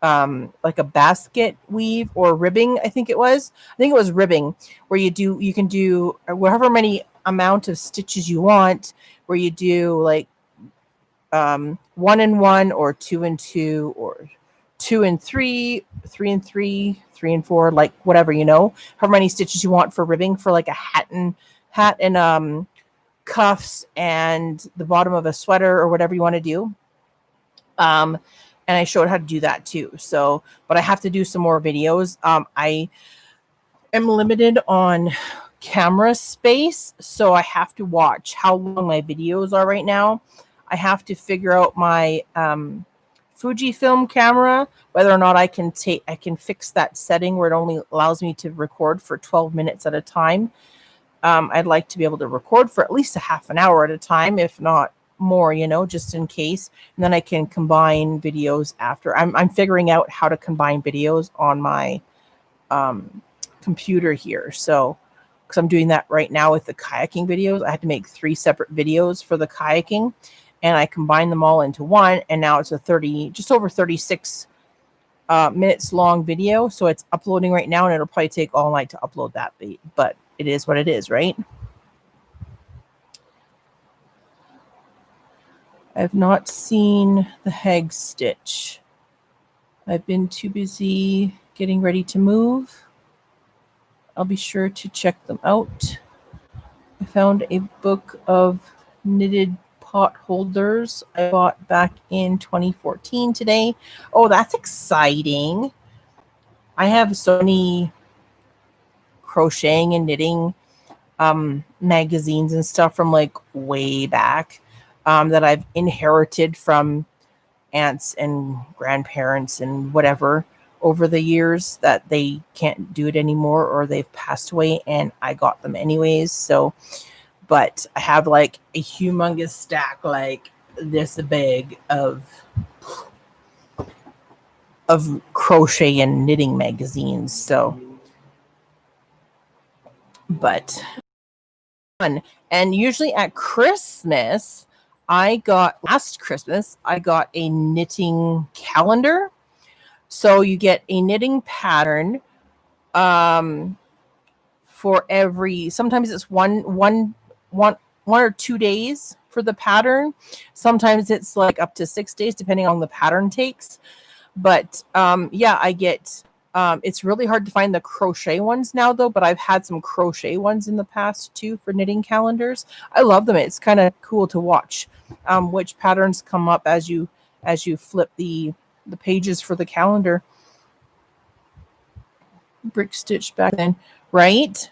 like a basket weave or ribbing. I think it was ribbing, where you can do however many amount of stitches you want, where you do like 1 and 1 or 2 and 2 or 2 and 3, 3 and 3, 3 and 4, like whatever, however many stitches you want for ribbing for like a hat and cuffs and the bottom of a sweater or whatever you want to do. And I showed how to do that too. So, but I have to do some more videos. I am limited on camera space, so I have to watch how long my videos are right now. I have to figure out my Fujifilm camera, whether or not I can fix that setting where it only allows me to record for 12 minutes at a time. I'd like to be able to record for at least a half an hour at a time, if not more, just in case. And then I can combine videos after. I'm figuring out how to combine videos on my computer here. So, because I'm doing that right now with the kayaking videos, I had to make 3 separate videos for the kayaking, and I combined them all into one. And now it's just over 36 minutes long video. So it's uploading right now, and it'll probably take all night to upload that, but it is what it is, right? I've not seen the Heg stitch. I've been too busy getting ready to move. I'll be sure to check them out. I found a book of knitted pot holders I bought back in 2014 today. Oh, that's exciting. I have so many crocheting and knitting magazines and stuff from like way back that I've inherited from aunts and grandparents and whatever over the years, that they can't do it anymore or they've passed away, and I got them anyways. So, but I have like a humongous stack, like this big of crochet and knitting magazines. So, but and usually at Christmas, last Christmas, I got a knitting calendar. So you get a knitting pattern for sometimes it's one or 2 days for the pattern. Sometimes it's like up to 6 days, depending on the pattern takes. But yeah, I get, it's really hard to find the crochet ones now though, but I've had some crochet ones in the past too for knitting calendars. I love them. It's kind of cool to watch which patterns come up as you flip the pages for the calendar. Brick stitch back then, right?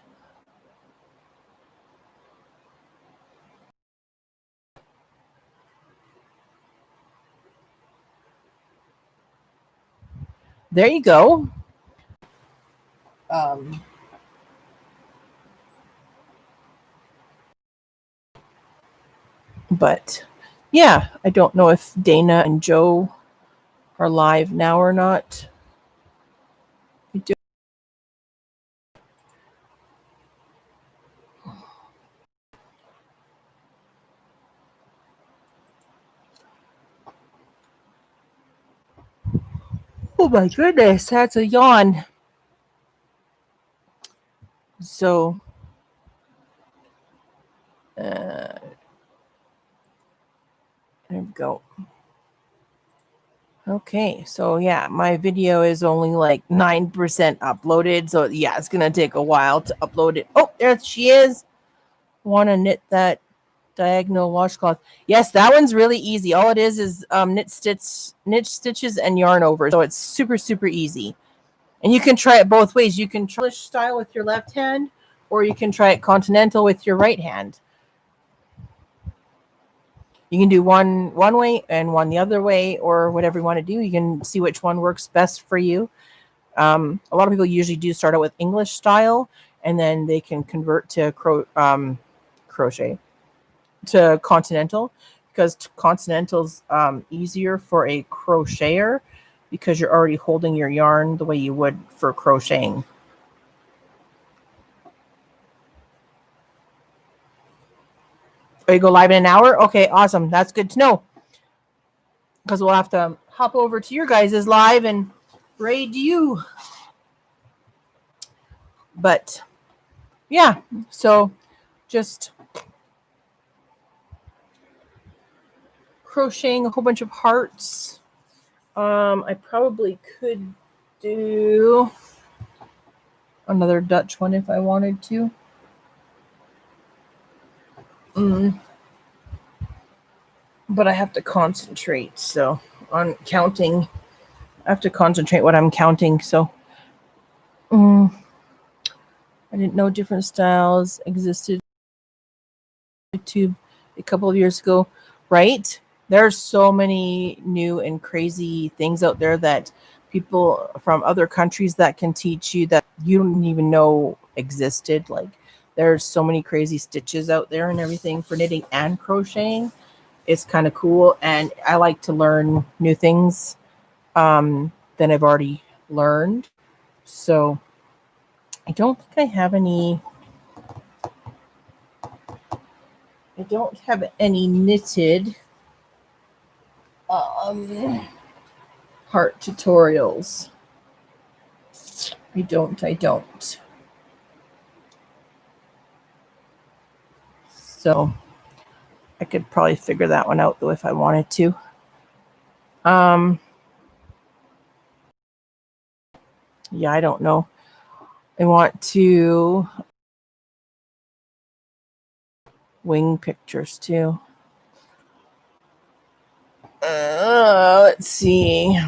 There you go. But yeah, I don't know if Dana and Joe are live now or not. Oh my goodness, that's a yawn. So, there we go. Okay, so yeah, my video is only like 9% uploaded. So yeah, it's going to take a while to upload it. Oh, there she is. Want to knit that Diagonal washcloth. Yes, that one's really easy. All it is knit stitches and yarn over. So it's super, super easy. And you can try it both ways. You can try English style with your left hand, or you can try it continental with your right hand. You can do one way and one the other way, or whatever you want to do. You can see which one works best for you. A lot of people usually do start out with English style, and then they can convert to crochet to continental, because continental's easier for a crocheter because you're already holding your yarn the way you would for crocheting. Oh, you go live in an hour? Okay, awesome. That's good to know, because we'll have to hop over to your guys' live and raid you. But yeah, so just crocheting a whole bunch of hearts. I probably could do another Dutch one if I wanted to. But I have to concentrate, so on counting. I have to concentrate what I'm counting, so I didn't know different styles existed on YouTube a couple of years ago, right? There's so many new and crazy things out there that people from other countries that can teach you that you don't even know existed. Like, there's so many crazy stitches out there and everything for knitting and crocheting. It's kind of cool, and I like to learn new things than I've already learned. So I don't think I have any. I don't have any knitted heart tutorials. I don't. So I could probably figure that one out though if I wanted to. Yeah, I don't know. I want to wing pictures too. Let's see.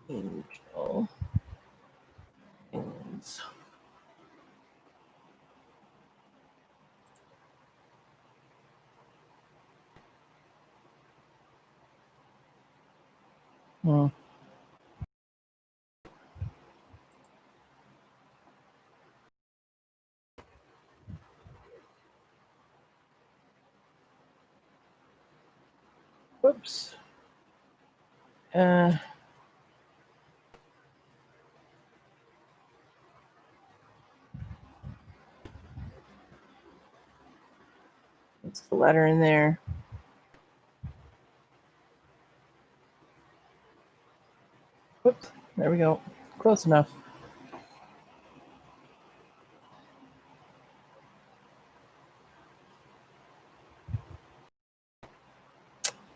Angel wings. Whoops. What's the letter in there? Whoops. There we go. Close enough.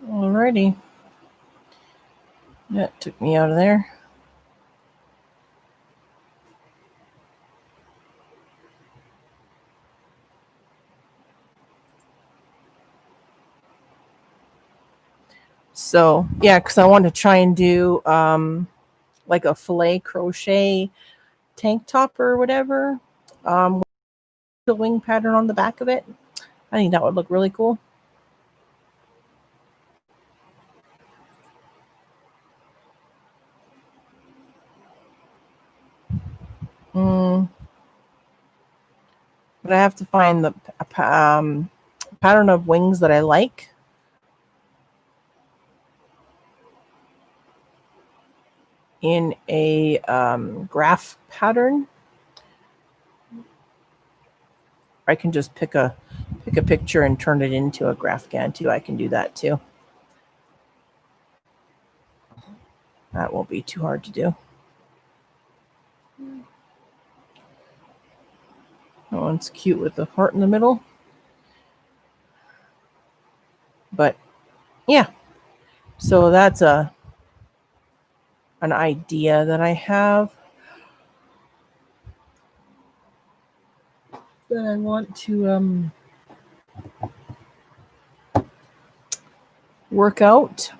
Alrighty. That took me out of there. So yeah, because I want to try and do like a filet crochet tank top or whatever, with the wing pattern on the back of it. I think that would look really cool. But I have to find the pattern of wings that I like. In a graph pattern. I can just pick a picture and turn it into a Graphghan too. I can do that too. That won't be too hard to do. That one's cute with the heart in the middle. But yeah, so that's an idea that I have. that I want to work out.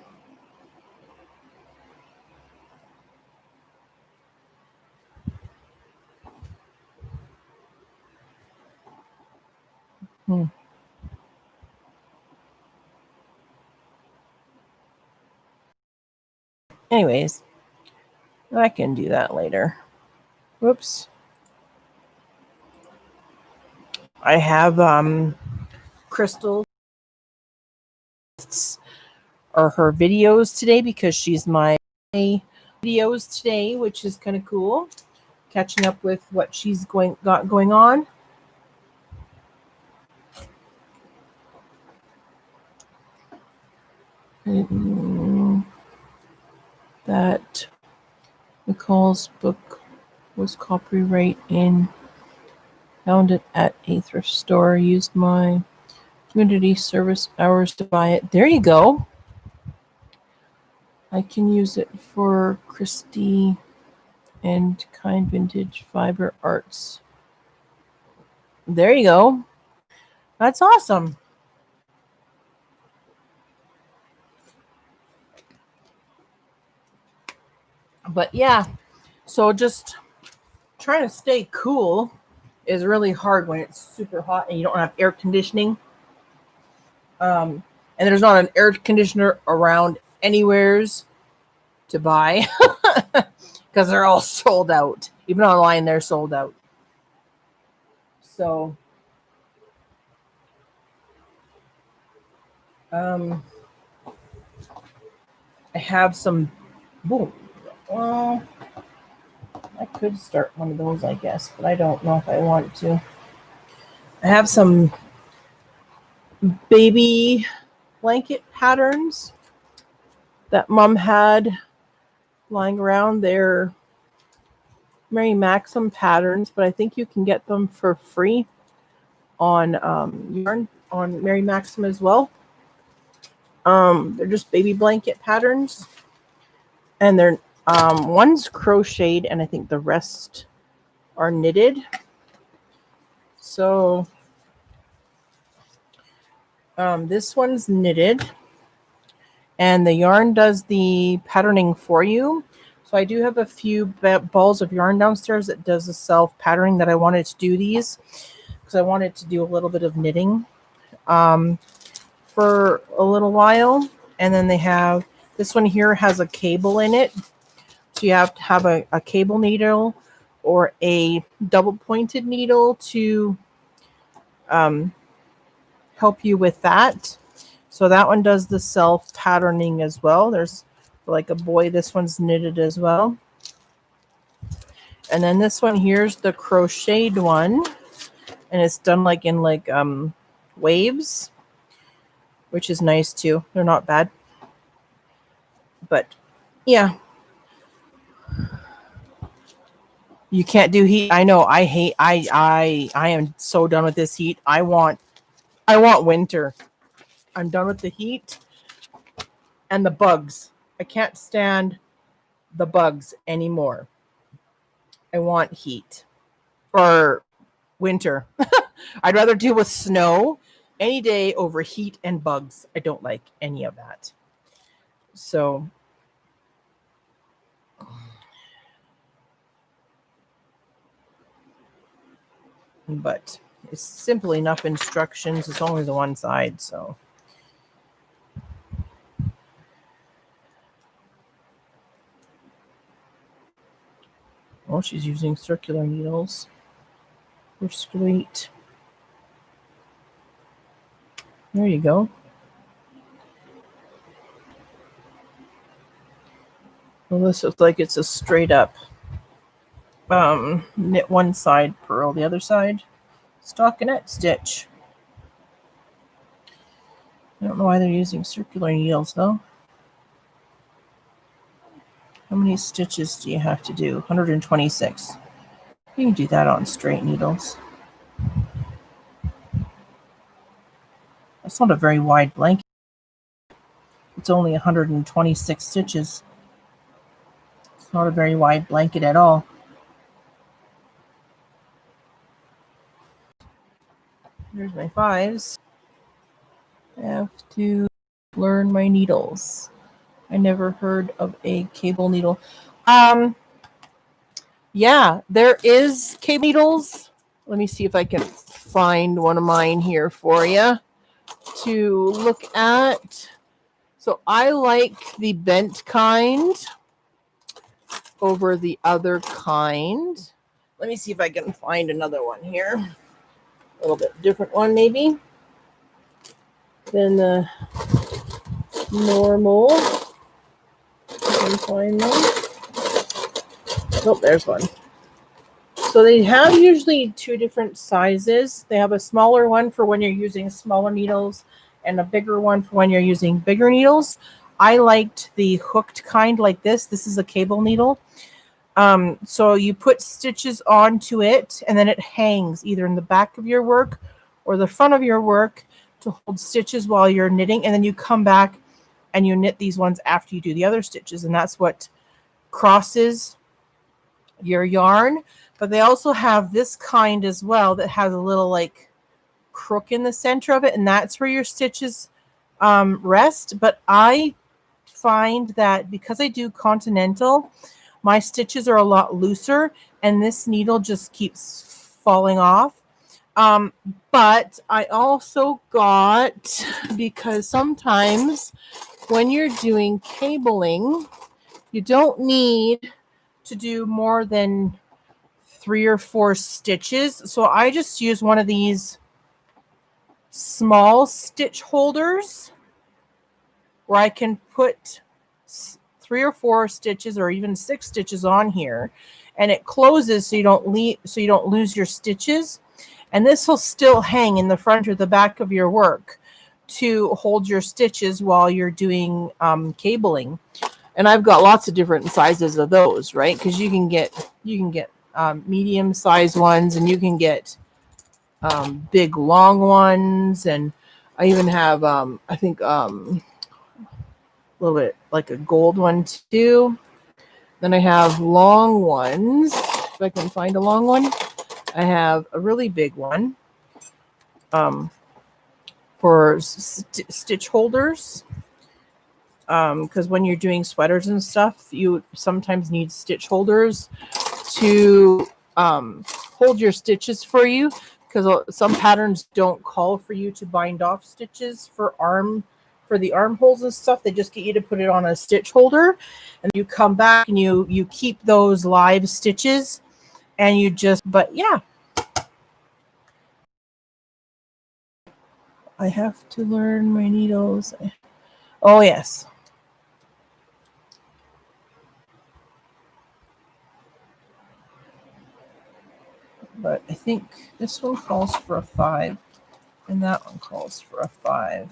Anyways, I can do that later. Whoops. I have Crystal or her videos today because she's my videos today, which is kind of cool. Catching up with what she's got going on. That Nicole's book was copyright in. Found it at a thrift store. Used my community service hours to buy it. There you go. I can use it for Christie and Kind Vintage Fiber Arts. There you go. That's awesome. But yeah, so just trying to stay cool is really hard when it's super hot and you don't have air conditioning. And there's not an air conditioner around anywheres to buy because they're all sold out. Even online, they're sold out. So, I have some. Boom. Well, I could start one of those, I guess, but I don't know if I want to. I have some baby blanket patterns that Mom had lying around. They're Mary Maxim patterns, but I think you can get them for free on yarn on Mary Maxim as well. They're just baby blanket patterns, and they're one's crocheted, and I think the rest are knitted. So this one's knitted, and the yarn does the patterning for you. So I do have a few balls of yarn downstairs that does the self patterning that I wanted to do these because I wanted to do a little bit of knitting for a little while. And then they have this one here has a cable in it. So you have to have a cable needle or a double pointed needle to help you with that. So that one does the self patterning as well. There's like a boy, this one's knitted as well. And then this one here's the crocheted one, and it's done like in waves, which is nice too. They're not bad. But yeah. You can't do heat. I know. I am so done with this heat. I want winter. I'm done with the heat and the bugs. I can't stand the bugs anymore. I want heat or winter. I'd rather deal with snow any day over heat and bugs. I don't like any of that. So but it's simple enough instructions. It's only the one side, so oh, she's using circular needles. They're sweet. There you go. Well, this looks like it's a straight up knit one side, purl the other side, stockinette stitch. I don't know why they're using circular needles though. How many stitches do you have to do? 126. You can do that on straight needles. That's not a very wide blanket. It's only 126 stitches. It's not a very wide blanket at all. my fives. I have to learn my needles. I never heard of a cable needle. Yeah, there is cable needles. Let me see if I can find one of mine here for you to look at. So I like the bent kind over the other kind. Let me see if I can find another one here. A little bit different one maybe than the normal. I can find them. Oh, there's one. So they have usually two different sizes. They have a smaller one for when you're using smaller needles and a bigger one for when you're using bigger needles. I liked the hooked kind like this. This is a cable needle. So you put stitches onto it and then it hangs either in the back of your work or the front of your work to hold stitches while you're knitting. And then you come back and you knit these ones after you do the other stitches. And that's what crosses your yarn. But they also have this kind as well that has a little like crook in the center of it. And that's where your stitches rest. But I find that because I do continental, my stitches are a lot looser and this needle just keeps falling off. But I also got, because sometimes when you're doing cabling, you don't need to do more than 3 or 4 stitches. So I just use one of these small stitch holders where I can put 3 or 4 stitches or even 6 stitches on here, and it closes so you don't lose your stitches. And this will still hang in the front or the back of your work to hold your stitches while you're doing cabling. And I've got lots of different sizes of those, right? Because you can get medium sized ones, and you can get big long ones, and I even have I think a little bit like a gold one too. Then I have long ones. If I can find a long one, I have a really big one for stitch holders. Because when you're doing sweaters and stuff, you sometimes need stitch holders to hold your stitches for you, because some patterns don't call for you to bind off stitches for the armholes and stuff. They just get you to put it on a stitch holder, and you come back and you keep those live stitches, and you just, but yeah. I have to learn my needles. Oh yes. But I think this one calls for a 5, and that one calls for a 5,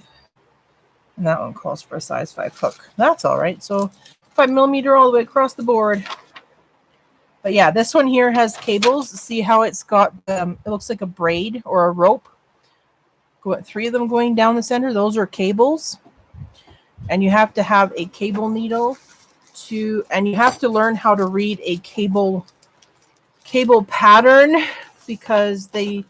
and that one calls for a size 5 hook. That's all right. So 5mm all the way across the board. But yeah, this one here has cables. See how it's got it looks like a braid or a rope. 3 of them going down the center. Those are cables, and you have to have a cable needle and you have to learn how to read a cable pattern, because they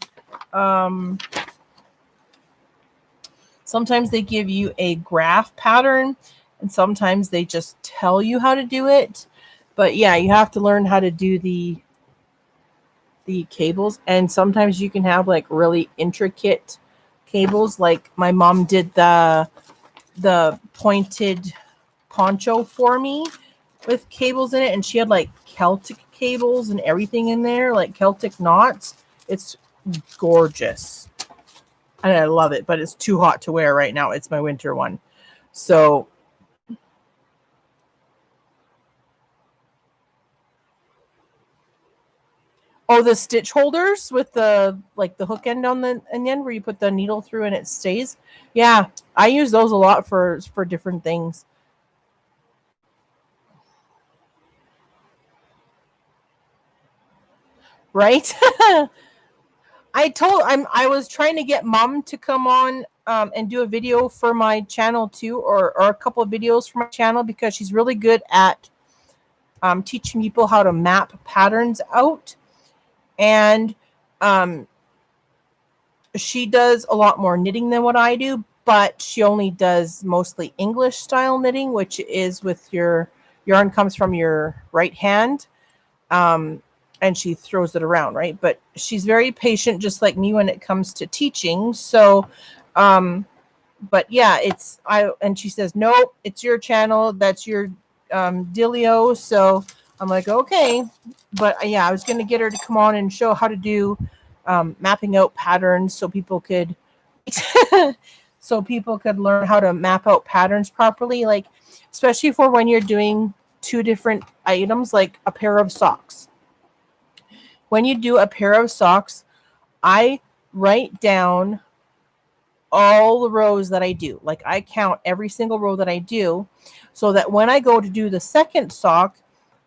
sometimes they give you a graph pattern and sometimes they just tell you how to do it. But yeah, you have to learn how to do the cables, and sometimes you can have like really intricate cables. Like my mom did the pointed poncho for me with cables in it, and she had like Celtic cables and everything in there, like Celtic knots. It's gorgeous and I love it, but it's too hot to wear right now. It's my winter one. So the stitch holders with the hook end on the end where you put the needle through and it stays. Yeah, I use those a lot for different things. Right? I was trying to get Mom to come on and do a video for my channel too, or a couple of videos for my channel, because she's really good at teaching people how to map patterns out. And she does a lot more knitting than what I do, but she only does mostly English style knitting, which is with your yarn comes from your right hand. And she throws it around, right? But she's very patient, just like me when it comes to teaching. So, but yeah, and she says, nope, it's your channel. That's your dealio. So I'm like, okay. But yeah, I was going to get her to come on and show how to do mapping out patterns so people could learn how to map out patterns properly, like especially for when you're doing two different items, like a pair of socks. When you do a pair of socks, I write down all the rows that I do. Like I count every single row that I do, so that when I go to do the second sock,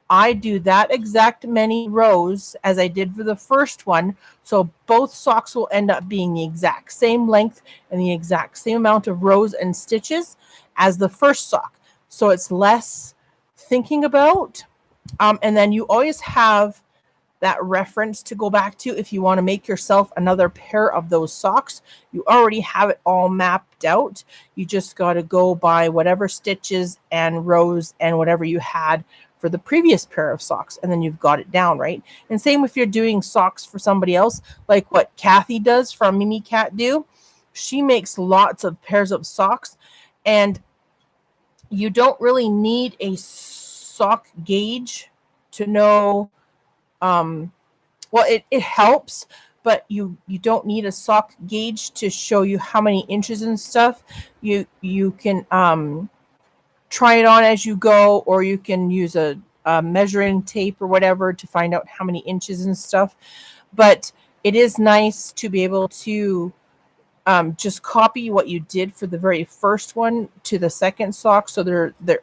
I do that exact many rows as I did for the first one. So both socks will end up being the exact same length and the exact same amount of rows and stitches as the first sock. So it's less thinking about. And then you always have that reference to go back to if you want to make yourself another pair of those socks. You already have it all mapped out. You just got to go by whatever stitches and rows and whatever you had for the previous pair of socks, and then you've got it down, right? And same if you're doing socks for somebody else, like what Kathy does from Mimi Cat Do. She makes lots of pairs of socks, and you don't really need a sock gauge to know. Well, it helps, but you don't need a sock gauge to show you how many inches and stuff. You can try it on as you go, or you can use a measuring tape or whatever to find out how many inches and stuff. But it is nice to be able to just copy what you did for the very first one to the second sock, so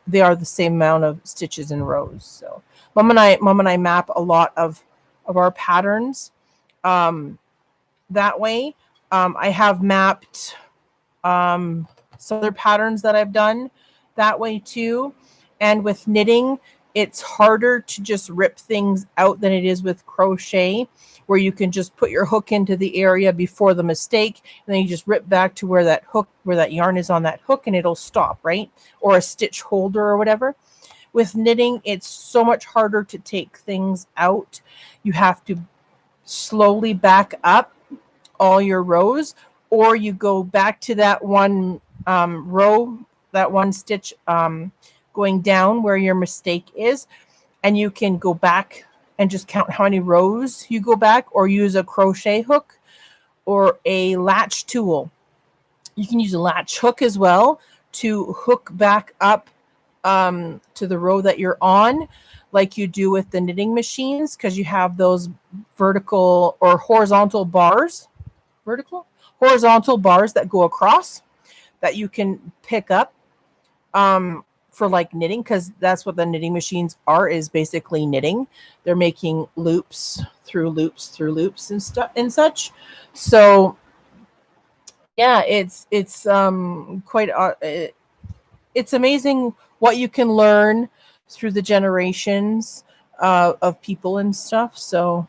they are the same amount of stitches and rows. So Mom and I map a lot of our patterns that way. I have mapped some other patterns that I've done that way too. And with knitting, it's harder to just rip things out than it is with crochet, where you can just put your hook into the area before the mistake, and then you just rip back to where that yarn is on that hook, and it'll stop, right? Or a stitch holder or whatever. With knitting, it's so much harder to take things out. You have to slowly back up all your rows, or you go back to that one row, that one stitch going down where your mistake is, and you can go back and just count how many rows you go back, or use a crochet hook or a latch tool. You can use a latch hook as well to hook back up to the row that you're on, like you do with the knitting machines, because you have those vertical or horizontal bars, horizontal bars that go across that you can pick up for like knitting, because that's what the knitting machines are, is basically knitting. They're making loops through loops through loops and stuff and such. So yeah, it's quite it's amazing what you can learn through the generations of people and stuff. So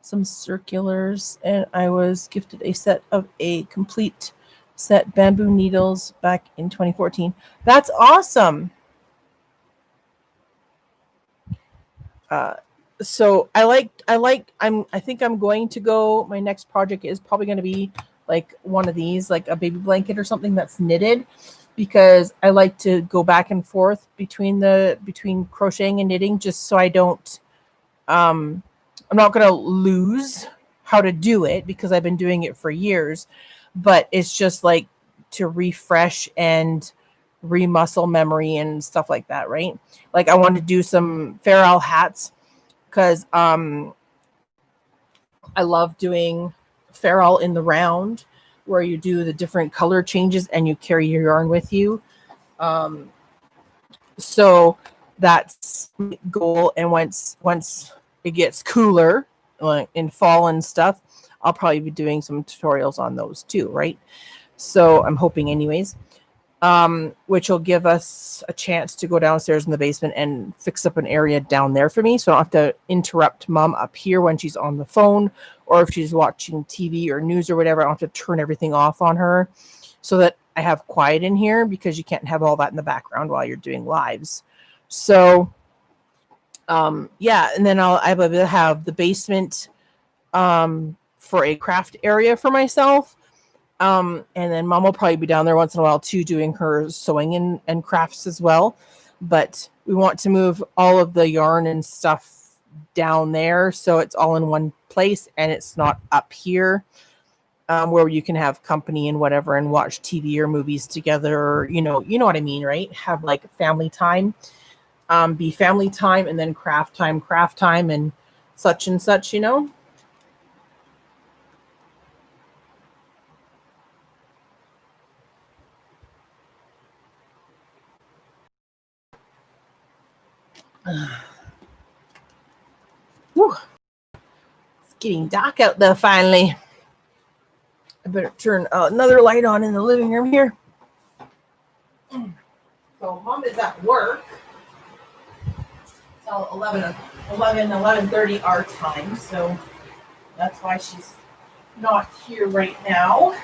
some circulars, and I was gifted a set of a complete set bamboo needles back in 2014. That's awesome. So I think I'm going to go, my next project is probably going to be like one of these, like a baby blanket or something that's knitted, because I like to go back and forth between crocheting and knitting, just so I don't I'm not going to lose how to do it, because I've been doing it for years, but it's just like to refresh and remuscle memory and stuff like that, right? Like I want to do some Fair Isle hats, because I love doing Fair Isle in the round, where you do the different color changes and you carry your yarn with you. So that's my goal. And once it gets cooler, like in fall and stuff, I'll probably be doing some tutorials on those too, right? So I'm hoping anyways, which will give us a chance to go downstairs in the basement and fix up an area down there for me, so I don't have to interrupt Mom up here when she's on the phone, or if she's watching TV or news or whatever, I don't have to turn everything off on her, so that I have quiet in here, because you can't have all that in the background while you're doing lives. So yeah, and then I will have the basement for a craft area for myself. And then Mom will probably be down there once in a while too, doing her sewing and crafts as well. But we want to move all of the yarn and stuff down there, so it's all in one place and it's not up here, where you can have company and whatever and watch TV or movies together. Or, you know what I mean, right? Have like family time, be family time, and then craft time, and such and such, Whew. It's getting dark out there finally. I better turn another light on in the living room here. So Mom is at work till 11:30 our time. So that's why she's not here right now.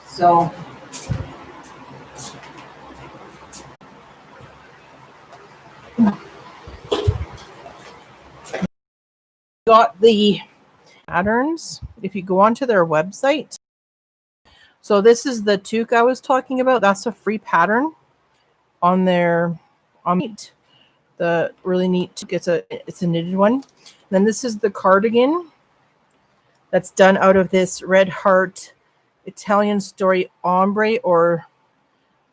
So got the patterns. If you go onto their website, so this is the toque I was talking about. That's a free pattern on their the really neat toque. It's a knitted one. Then this is the cardigan that's done out of this Red Heart Italian Story Ombre or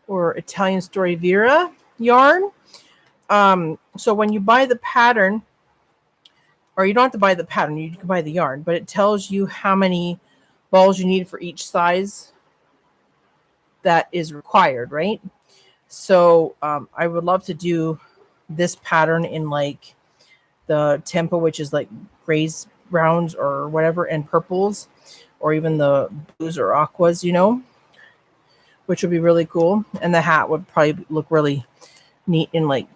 Italian Story Vera yarn. So when you buy the pattern, or you don't have to buy the pattern, you can buy the yarn, but it tells you how many balls you need for each size that is required, right? So I would love to do this pattern in like the tempo, which is like grays, browns, or whatever, and purples, or even the blues or aquas, which would be really cool. And the hat would probably look really neat in like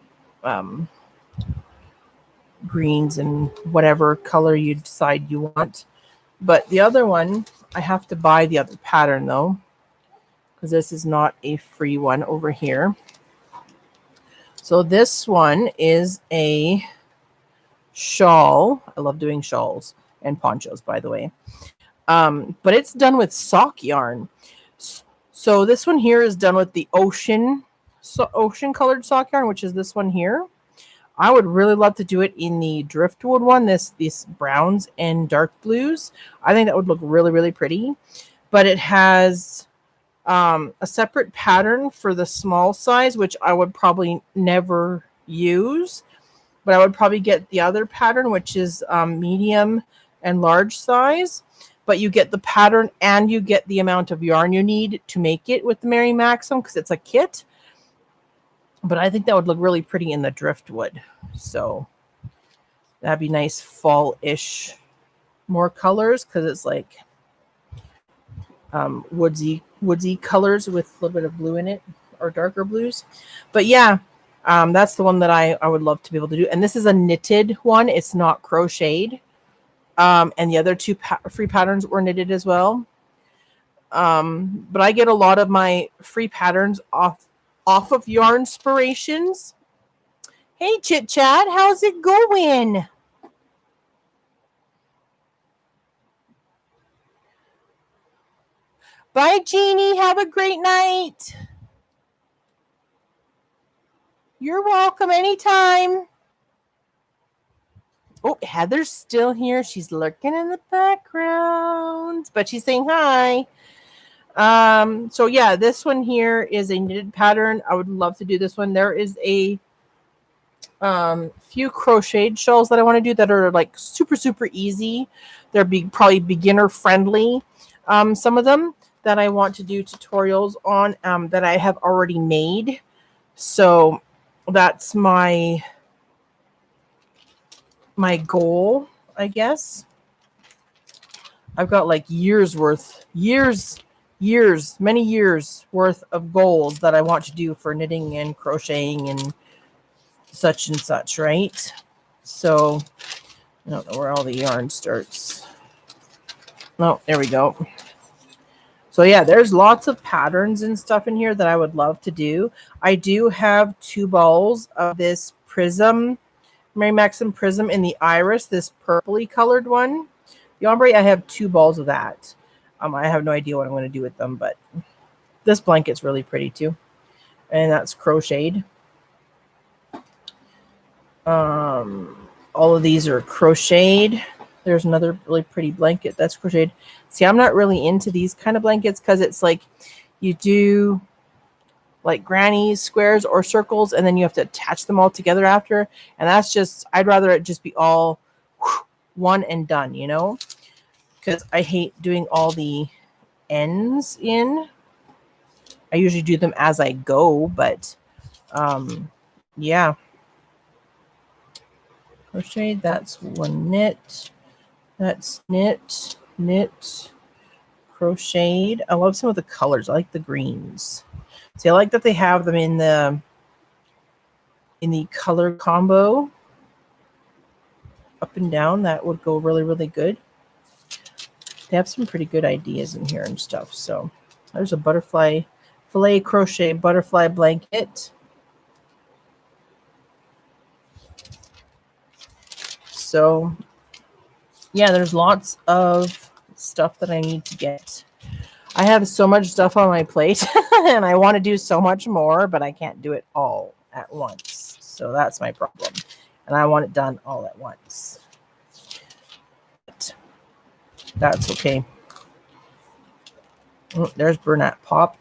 greens and whatever color you decide you want. But the other one, I have to buy the other pattern though, because this is not a free one over here. So this one is a shawl. I love doing shawls and ponchos, by the way. But it's done with sock yarn. So this one here is done with the ocean colored sock yarn, which is this one here. I would really love to do it in the driftwood one, these browns and dark blues. I think that would look really, really pretty. But it has a separate pattern for the small size, which I would probably never use. But I would probably get the other pattern, which is medium and large size. But you get the pattern and you get the amount of yarn you need to make it with the Mary Maxim, because it's a kit. But I think that would look really pretty in the driftwood. So that'd be nice fall-ish, more colors, because it's like woodsy colors with a little bit of blue in it, or darker blues. But yeah, that's the one that I would love to be able to do. And this is a knitted one. It's not crocheted. And the other two free patterns were knitted as well. But I get a lot of my free patterns off of Yarnspirations. Hey, Chit Chat, how's it going? Bye, Jeannie. Have a great night. You're welcome anytime. Oh, Heather's still here. She's lurking in the background, but she's saying hi. So yeah, this one here is a knitted pattern. I would love to do this one. There is a few crocheted shawls that I want to do that are like super, super easy. They're probably beginner friendly. Some of them that I want to do tutorials on, that I have already made. So that's my goal, I guess. I've got like many years worth of goals that I want to do for knitting and crocheting and such and such, right? So I don't know where all the yarn starts. Oh, there we go. So yeah, there's lots of patterns and stuff in here that I would love to do. I do have 2 balls of this Prism, Mary Maxim Prism in the Iris, this purpley colored one. The ombre, I have 2 balls of that. I have no idea what I'm going to do with them, but this blanket's really pretty too. And that's crocheted. All of these are crocheted. There's another really pretty blanket that's crocheted. See, I'm not really into these kind of blankets because it's like you do like granny squares or circles and then you have to attach them all together after. And that's just, I'd rather it just be all one and done, you know, because I hate doing all the ends in. I usually do them as I go, but yeah. Crochet, that's one knit. That's knit, knit, crocheted. I love some of the colors. I like the greens. See, I like that they have them in the color combo up and down. That would go really, really good. They have some pretty good ideas in here and stuff. So there's a butterfly filet crochet butterfly blanket. So yeah, there's lots of stuff that I need to get. I have so much stuff on my plate and I want to do so much more, but I can't do it all at once. So that's my problem. And I want it done all at once. But that's okay. Oh, there's Bernat Pop.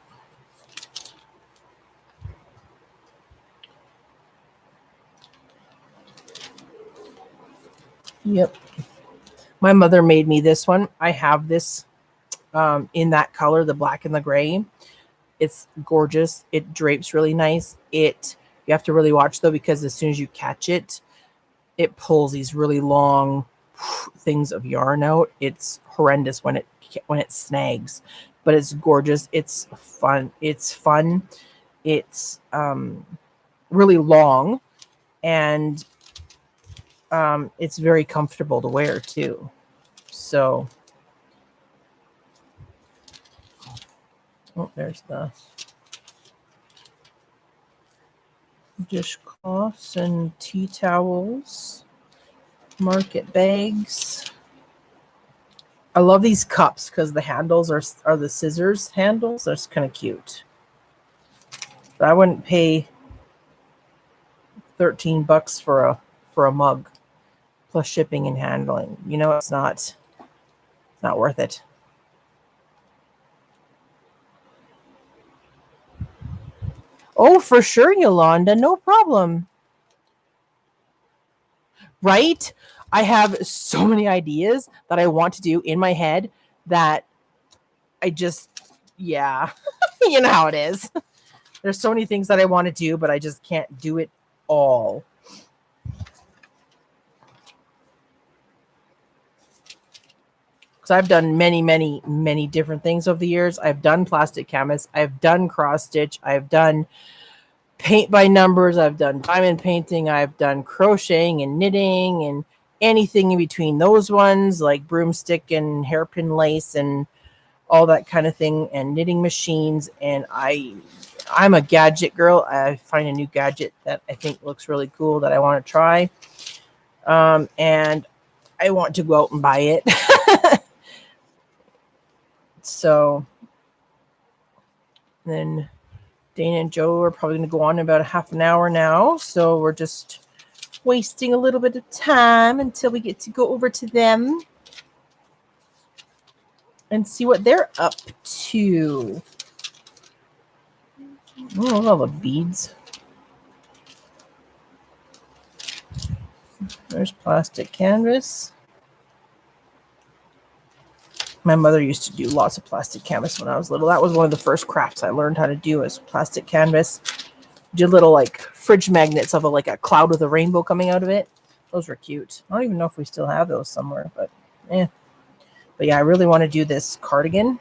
Yep. My mother made me this one. I have this in that color, the black and the gray. It's gorgeous. It drapes really nice. You have to really watch though, because as soon as you catch it, it pulls these really long things of yarn out. It's horrendous when it snags, but it's gorgeous. It's fun. It's really long, and it's very comfortable to wear too. So, oh, there's the dishcloths and tea towels, market bags. I love these cups because the handles are the scissors handles. That's kind of cute. But I wouldn't pay $13 for a mug plus shipping and handling. You know, it's not worth it. Oh, for sure, Yolanda. No problem. Right? I have so many ideas that I want to do in my head that I just, yeah, you know how it is. There's so many things that I want to do, but I just can't do it all. Because I've done many, many, many different things over the years. I've done plastic canvas. I've done cross stitch. I've done paint by numbers. I've done diamond painting. I've done crocheting and knitting and anything in between those ones, like broomstick and hairpin lace and all that kind of thing, and knitting machines. And I'm a gadget girl. I find a new gadget that I think looks really cool that I want to try. And I want to go out and buy it. So then Dana and Joe are probably going to go on in about a half an hour now. So we're just wasting a little bit of time until we get to go over to them and see what they're up to. Oh, all the beads. There's plastic canvas. My mother used to do lots of plastic canvas when I was little. That was one of the first crafts I learned how to do, is plastic canvas. Did little like fridge magnets of like a cloud with a rainbow coming out of it. Those were cute. I don't even know if we still have those somewhere, but yeah. But yeah, I really want to do this cardigan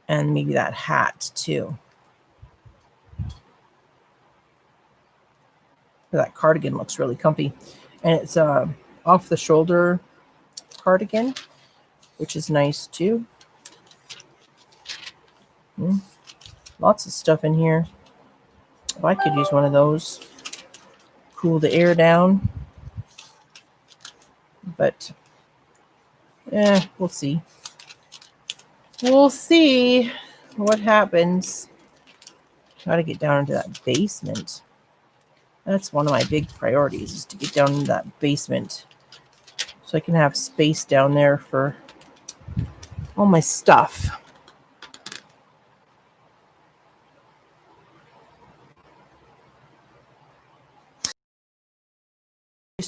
and maybe that hat too. That cardigan looks really comfy. And it's off the shoulder cardigan, which is nice too. Lots of stuff in here. Oh, I could use one of those. Cool the air down. But yeah, we'll see. We'll see what happens. Try to get down into that basement. That's one of my big priorities, is to get down into that basement so I can have space down there for all my stuff.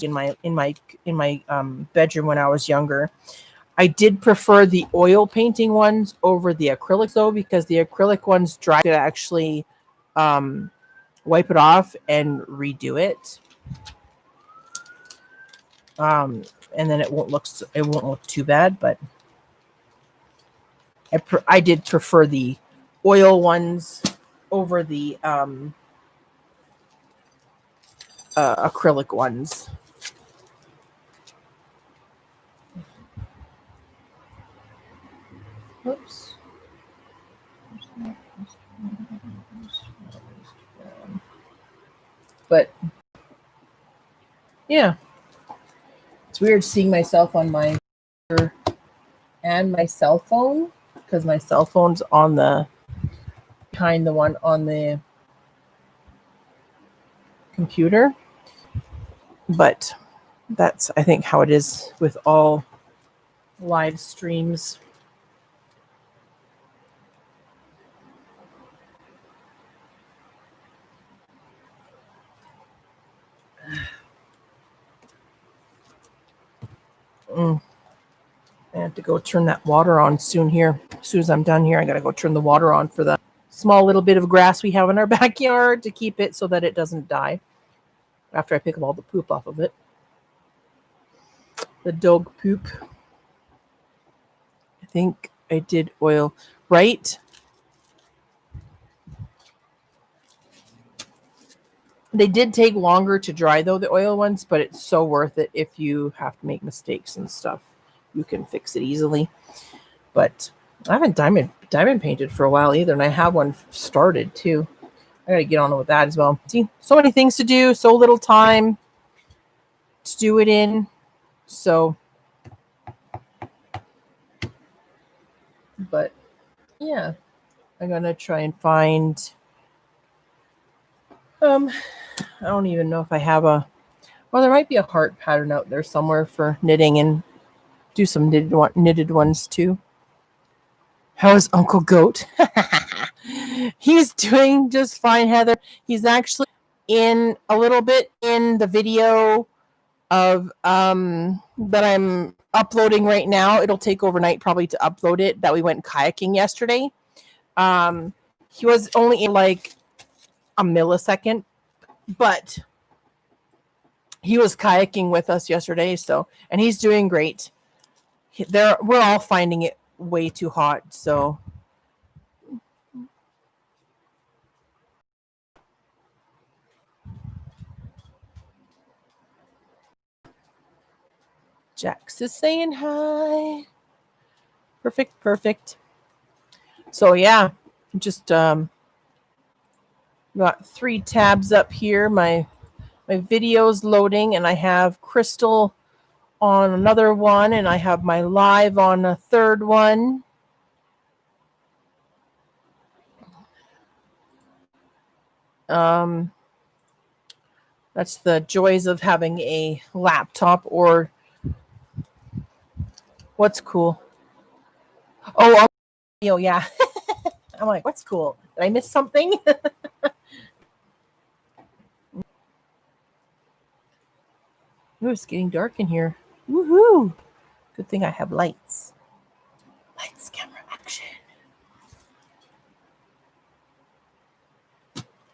In my bedroom when I was younger, I did prefer the oil painting ones over the acrylic though, because the acrylic ones dry to actually wipe it off and redo it. And then it won't look too bad, but I did prefer the oil ones over the acrylic ones. Whoops. But yeah, it's weird seeing myself on my and my cell phone, because my cell phone's on the behind the one on the computer. But that's, I think, how it is with all live streams. I have to go turn that water on soon here. As soon as I'm done here, I got to go turn the water on for the small little bit of grass we have in our backyard to keep it so that it doesn't die after I pick up all the poop off of it. The dog poop. I think I did oil, right? They did take longer to dry though, the oil ones, but it's so worth it if you have to make mistakes and stuff. You can fix it easily. But I haven't diamond painted for a while either, and I have one started too. I gotta get on with that as well. See, so many things to do, so little time to do it in. So, but yeah, I'm gonna try and find. I don't even know if I have a. Well, there might be a heart pattern out there somewhere for knitting, and do some knitted ones too. How's Uncle Goat? He's doing just fine, Heather. He's actually in a little bit in the video of that I'm uploading right now. It'll take overnight probably to upload it, that we went kayaking yesterday. He was only in like a millisecond, but he was kayaking with us yesterday, so, and he's doing great. We're all finding it way too hot, so Jax is saying hi. Perfect. So yeah, just got 3 tabs up here. My video's loading, and I have Crystal on another one, and I have my live on a third one. That's the joys of having a laptop. Or what's cool? Oh, yeah. I'm like, what's cool? Did I miss something? Ooh, it's getting dark in here. Woohoo! Good thing I have lights. Lights, camera, action.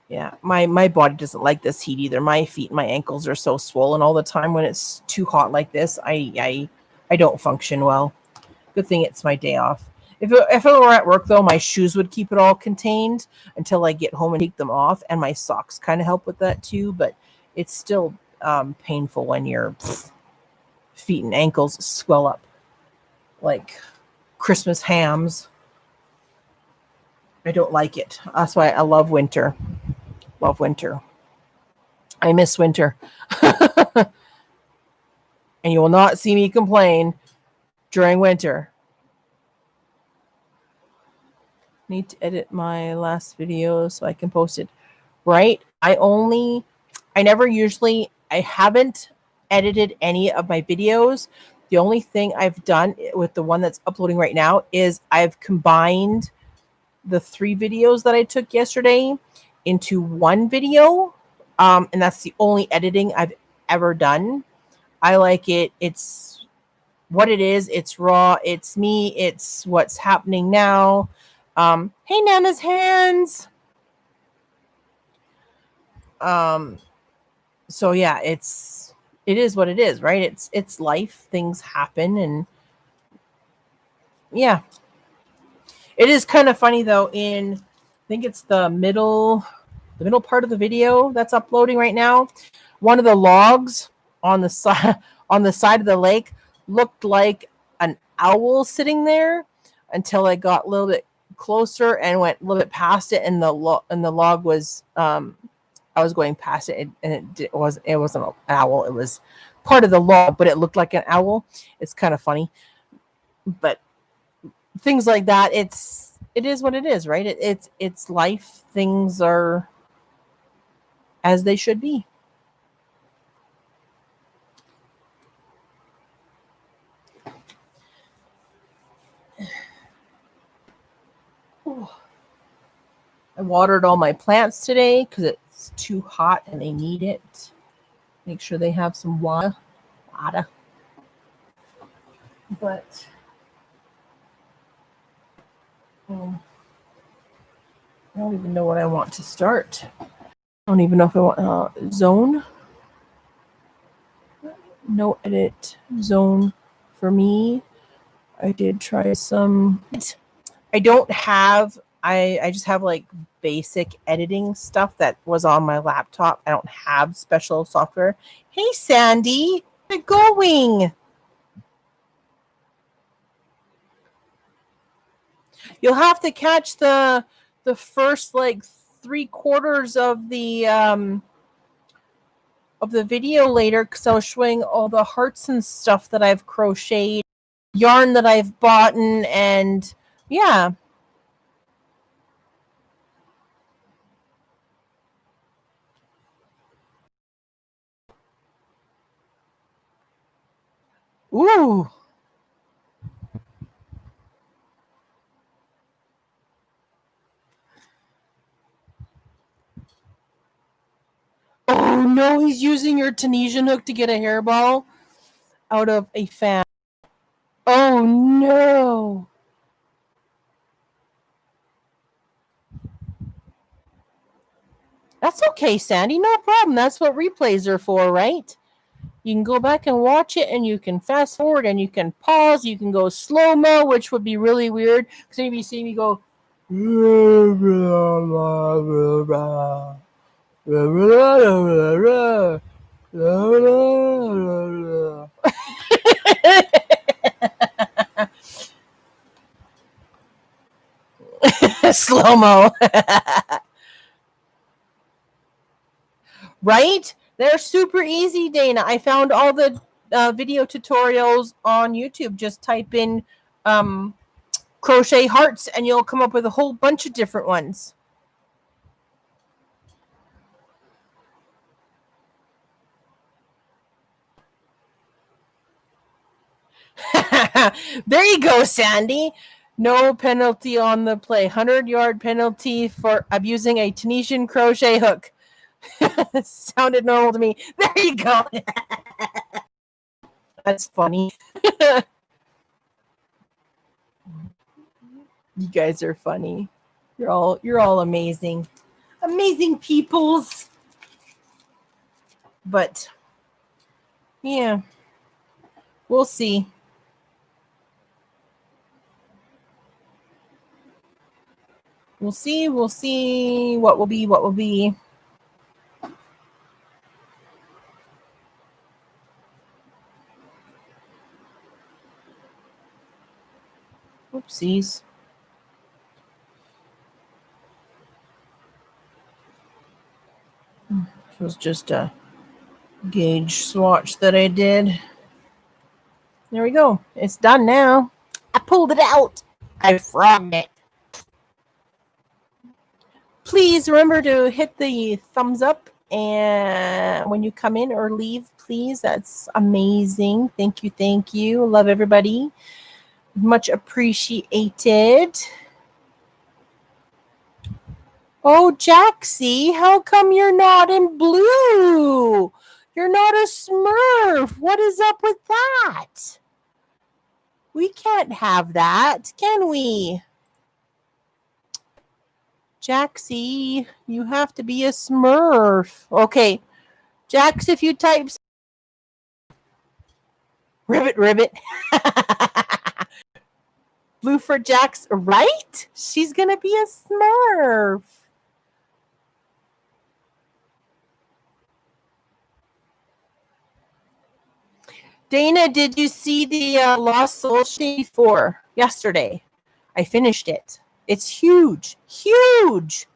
Yeah, my body doesn't like this heat either. My feet and my ankles are so swollen all the time when it's too hot like this. I don't function well. Good thing it's my day off. If it were at work though, my shoes would keep it all contained until I get home and take them off, and my socks kind of help with that too. But it's still painful when your feet and ankles swell up like Christmas hams. I don't like it. That's why I love winter. Love winter. I miss winter. And you will not see me complain during winter. Need to edit my last video so I can post it. Right? I haven't edited any of my videos. The only thing I've done with the one that's uploading right now is I've combined the 3 videos that I took yesterday into one video. And that's the only editing I've ever done. I like it. It's what it is. It's raw. It's me. It's what's happening now. Hey, Nana's hands. So yeah, it is what it is, right? It's life. Things happen, and yeah. It is kind of funny though. I think it's the middle part of the video that's uploading right now. One of the logs on the side of the lake looked like an owl sitting there until I got a little bit closer and went a little bit past it, and the log was I was going past it, and it wasn't an owl. It was part of the log, but it looked like an owl. It's kind of funny, but things like that. It is what it is, right? It's life. Things are as they should be. I watered all my plants today because it's too hot and they need it. Make sure they have some water. But I don't even know what I want to start. I don't even know if I want zone. No edit zone for me. I did try some. I don't have. I just have like basic editing stuff that was on my laptop. I don't have special software. Hey, Sandy, how's it going? You'll have to catch the first like 3/4 of the video later, because I was showing all the hearts and stuff that I've crocheted, yarn that I've bought, and yeah. Ooh. Oh no, he's using your Tunisian hook to get a hairball out of a fan. Oh no. That's okay, Sandy. No problem. That's what replays are for, right? You can go back and watch it, and you can fast forward, and you can pause. You can go slow-mo, which would be really weird because maybe you see me go. Slow-mo. Right? They're super easy, Dana. I found all the video tutorials on YouTube. Just type in crochet hearts and you'll come up with a whole bunch of different ones. There you go, Sandy. No penalty on the play. 100-yard penalty for abusing a Tunisian crochet hook. Sounded normal to me. There you go. That's funny. You guys are funny. You're all amazing. Amazing peoples. But yeah. We'll see. We'll see what will be. Oopsies. It was just a gauge swatch that I did. There we go. It's done now. I pulled it out. I frogged it. Please remember to hit the thumbs up and when you come in or leave, please. That's amazing. Thank you. Thank you. Love everybody. Much appreciated. Oh, Jaxie, how come you're not in blue? You're not a Smurf. What is up with that? We can't have that, can we? Jaxie, you have to be a Smurf. Okay, Jax, if you type ribbit. Blue for Jax, right? She's going to be a Smurf. Dana, did you see the Lost Soul Shade 4 yesterday? I finished it. It's huge. Huge.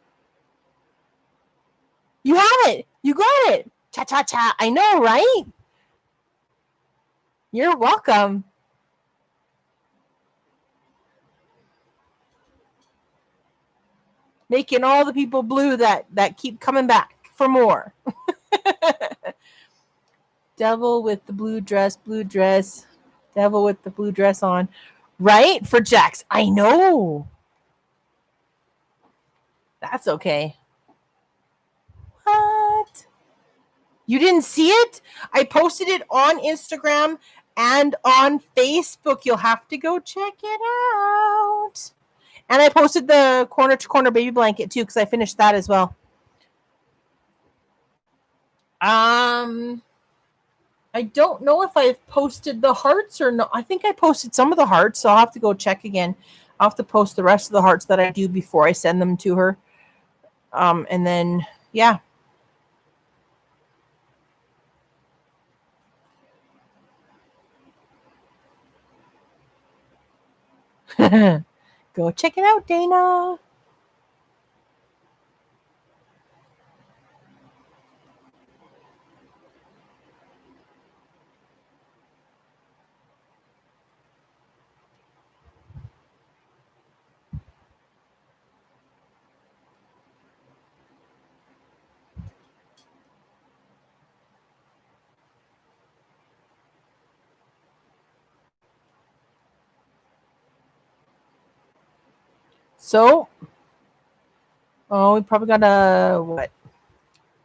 You have it. You got it. Cha-cha-cha. I know, right? You're welcome. Making all the people blue that keep coming back for more. Devil with the blue dress. Devil with the blue dress on. Right? For Jax. I know. That's okay. What? You didn't see it? I posted it on Instagram and on Facebook. You'll have to go check it out. And I posted the corner to corner baby blanket too because I finished that as well. I don't know if I've posted the hearts or not. I think I posted some of the hearts, so I'll have to go check again. I'll have to post the rest of the hearts that I do before I send them to her. And then, yeah. Go check it out, Dana. So, we probably got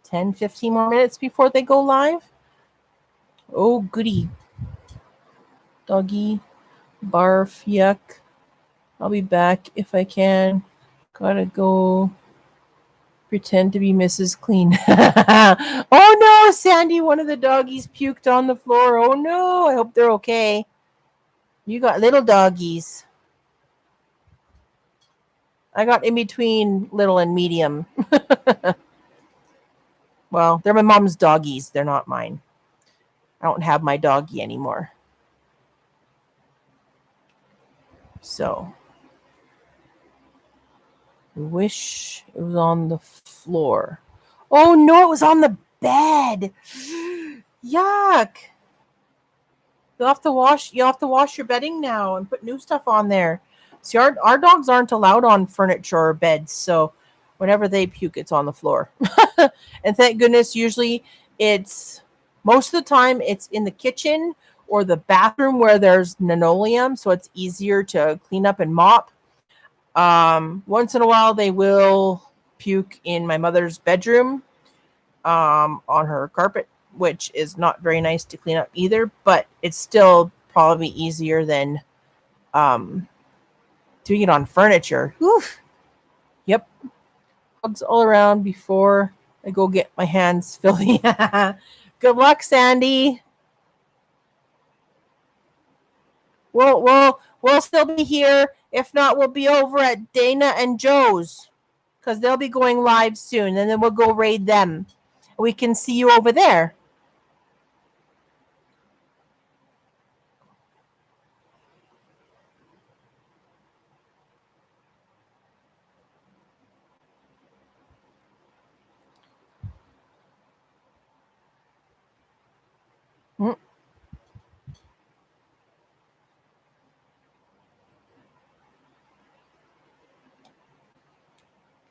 10, 15 more minutes before they go live? Oh, goody. Doggy, barf, yuck. I'll be back if I can. Gotta go pretend to be Mrs. Clean. Oh no, Sandy, one of the doggies puked on the floor. Oh no, I hope they're okay. You got little doggies. I got in between little and medium. Well, they're my mom's doggies. They're not mine. I don't have my doggie anymore. So, I wish it was on the floor. Oh no, it was on the bed. Yuck. You'll have to wash your bedding now and put new stuff on there. See, our dogs aren't allowed on furniture or beds, so whenever they puke, it's on the floor. And thank goodness, usually most of the time it's in the kitchen or the bathroom where there's linoleum, so it's easier to clean up and mop. Once in a while, they will puke in my mother's bedroom on her carpet, which is not very nice to clean up either, but it's still probably easier than doing it on furniture. Oof. Yep. Bugs all around before I go get my hands filthy. Good luck, Sandy. We'll still be here. If not, we'll be over at Dana and Joe's because they'll be going live soon, and then we'll go raid them. We can see you over there.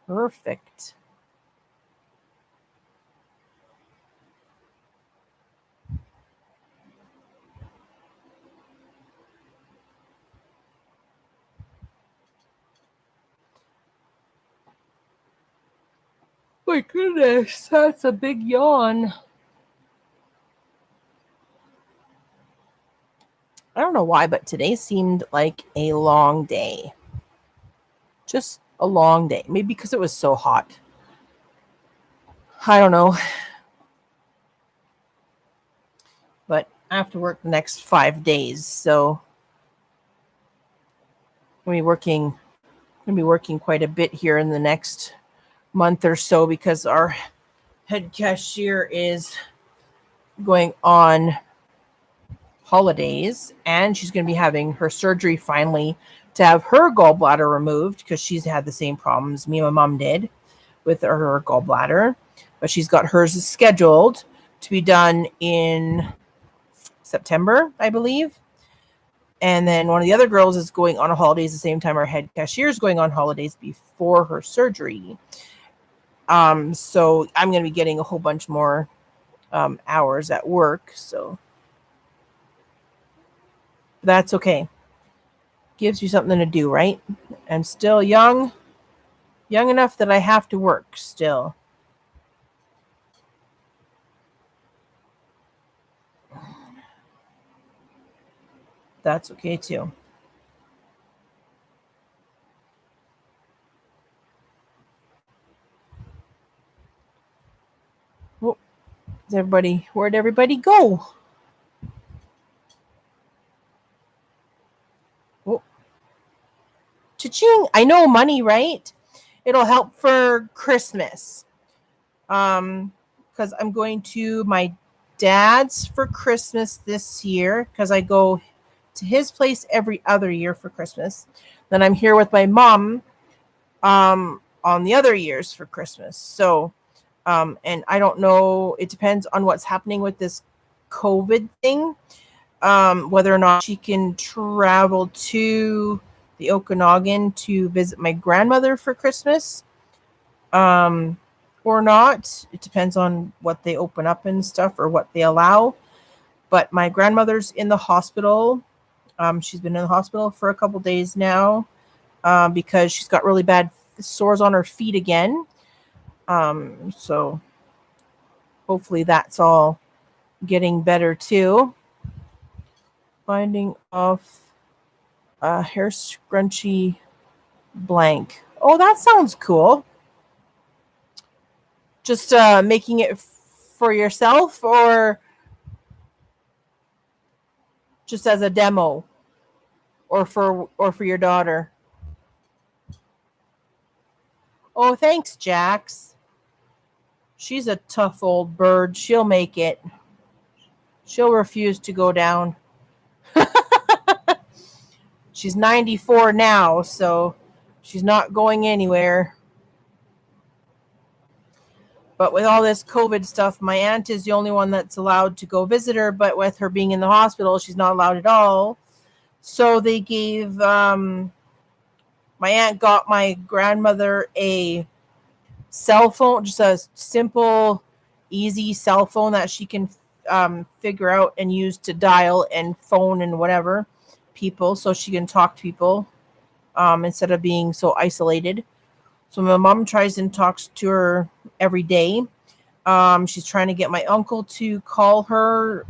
Perfect. My goodness, that's a big yawn. I don't know why, but today seemed like a long day. Just a long day. Maybe because it was so hot. I don't know. But I have to work the next 5 days, so I'm gonna be working quite a bit here in the next month or so because our head cashier is going on holidays and she's going to be having her surgery finally to have her gallbladder removed because she's had the same problems me and my mom did with her gallbladder, but she's got hers scheduled to be done in September, I believe. And then one of the other girls is going on holidays the same time our head cashier is going on holidays before her surgery. So I'm going to be getting a whole bunch more hours at work. So that's okay. Gives you something to do, right? I'm still young enough that I have to work still. That's okay too. Oh, where'd everybody go? Oh, cha-ching! I know money, right? It'll help for Christmas. Because I'm going to my dad's for Christmas this year because I go to his place every other year for Christmas. Then I'm here with my mom on the other years for Christmas. So, and I don't know, it depends on what's happening with this COVID thing, whether or not she can travel to the Okanagan to visit my grandmother for Christmas. Or not. It depends on what they open up and stuff or what they allow. But my grandmother's in the hospital. She's been in the hospital for a couple days now because she's got really bad sores on her feet again. So hopefully that's all getting better too. Finding off a hair scrunchie blank. Oh, that sounds cool. Just making it for yourself or just as a demo or for your daughter. Oh, thanks, Jax. She's a tough old bird. She'll make it. She'll refuse to go down. She's 94 now, so she's not going anywhere. But with all this COVID stuff, my aunt is the only one that's allowed to go visit her. But with her being in the hospital, she's not allowed at all. So they gave my aunt got my grandmother a cell phone, just a simple, easy cell phone that she can figure out and use to dial and phone and whatever people, so she can talk to people instead of being so isolated. So my mom tries and talks to her every day. She's trying to get my uncle to call her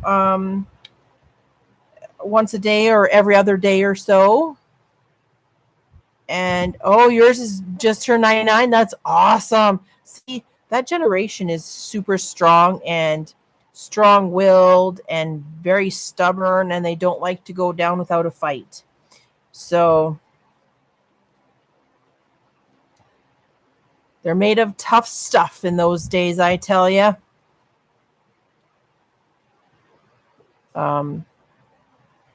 once a day or every other day or so. And oh, yours is just turned 99. That's awesome. See, that generation is super strong and strong-willed and very stubborn, and they don't like to go down without a fight. So they're made of tough stuff in those days, I tell you.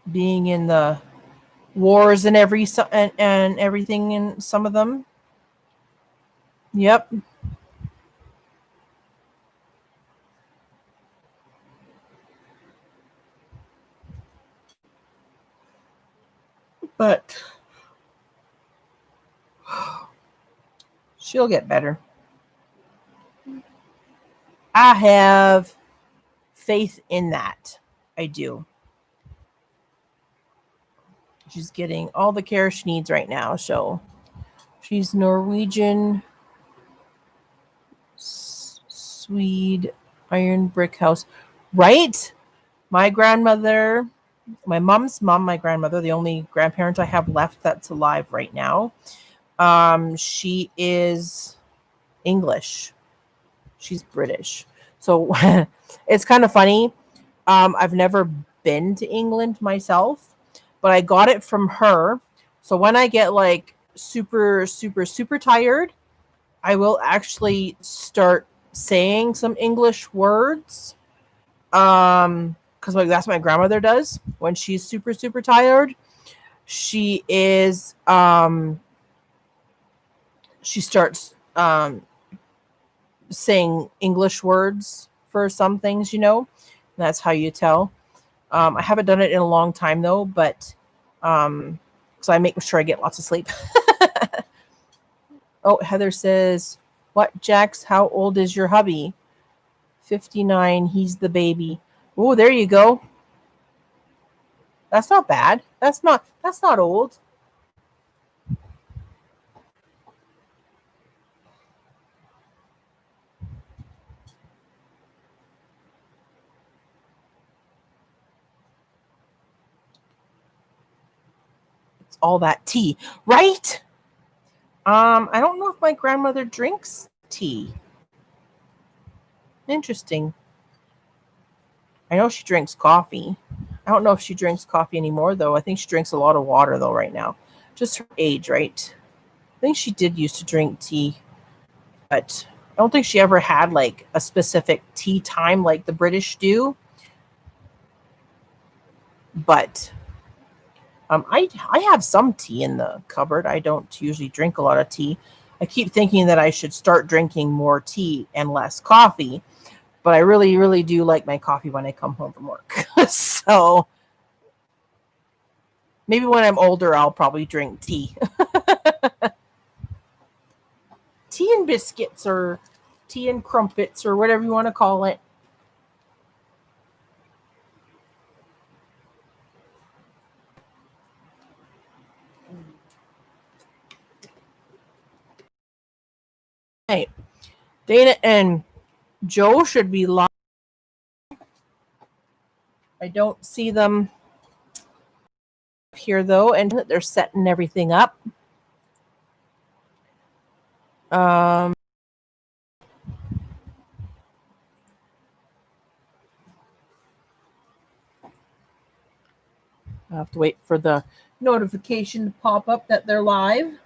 Being in the wars and and everything in some of them. Yep. But She'll get better. I have faith in that. I do. She's getting all the care she needs right now. So she's Norwegian, Swede, iron brick house. Right? My grandmother, my mom's mom, my grandmother, the only grandparent I have left that's alive right now. She is English. She's British. So it's kind of funny. I've never been to England myself, but I got it from her. So when I get like super, super, super tired, I will actually start saying some English words. Because like that's what my grandmother does when she's super, super tired. She is she starts saying English words for some things, That's how you tell. I haven't done it in a long time though, but so I make sure I get lots of sleep. Oh, Heather says, "What, Jax? How old is your hubby?" 59. He's the baby. Oh, there you go. That's not bad. That's not old. It's all that tea, right? I don't know if my grandmother drinks tea. Interesting. I know she drinks coffee. I don't know if she drinks coffee anymore, though. I think she drinks a lot of water, though, right now. Just her age, right? I think she did used to drink tea, but I don't think she ever had like a specific tea time like the British do. But I have some tea in the cupboard. I don't usually drink a lot of tea. I keep thinking that I should start drinking more tea and less coffee, but I really, really do like my coffee when I come home from work. So maybe when I'm older, I'll probably drink tea. Tea and biscuits or tea and crumpets or whatever you want to call it. Hey, Dana and Joe should be live. I don't see them here though, and they're setting everything up. I have to wait for the notification to pop up that they're live.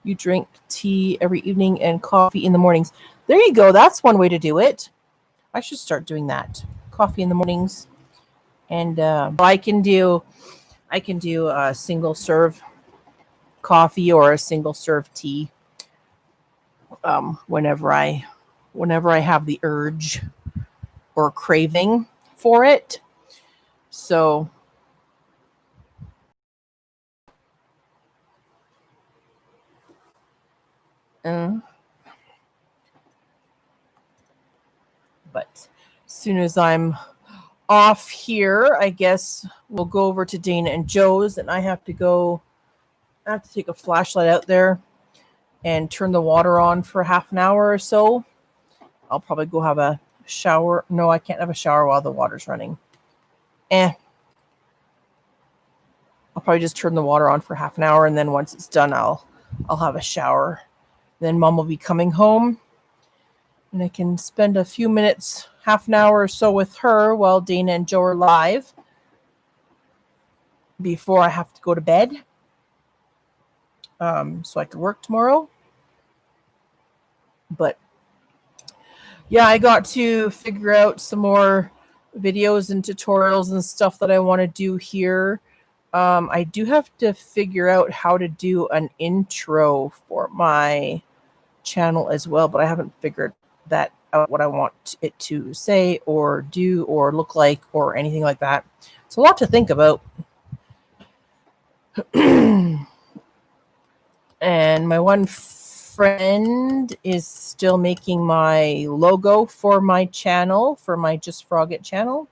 You drink tea every evening and coffee in the mornings. There you go. That's one way to do it. I should start doing that. Coffee in the mornings, and I can do a single serve coffee or a single serve tea whenever I have the urge or craving for it. So but as soon as I'm off here, I guess we'll go over to Dana and Joe's, and I have to take a flashlight out there and turn the water on for half an hour or so. I'll probably go have a shower. No, I can't have a shower while the water's running. I'll probably just turn the water on for half an hour, and then once it's done, I'll have a shower. Then Mom will be coming home, and I can spend a few minutes, half an hour or so with her while Dana and Joe are live before I have to go to bed. So I could work tomorrow. But yeah, I got to figure out some more videos and tutorials and stuff that I want to do here. I do have to figure out how to do an intro for my channel as well, but I haven't figured that out, what I want it to say or do or look like or anything like that. It's a lot to think about. And my one friend is still making my logo for my channel, for my Just Frog It channel.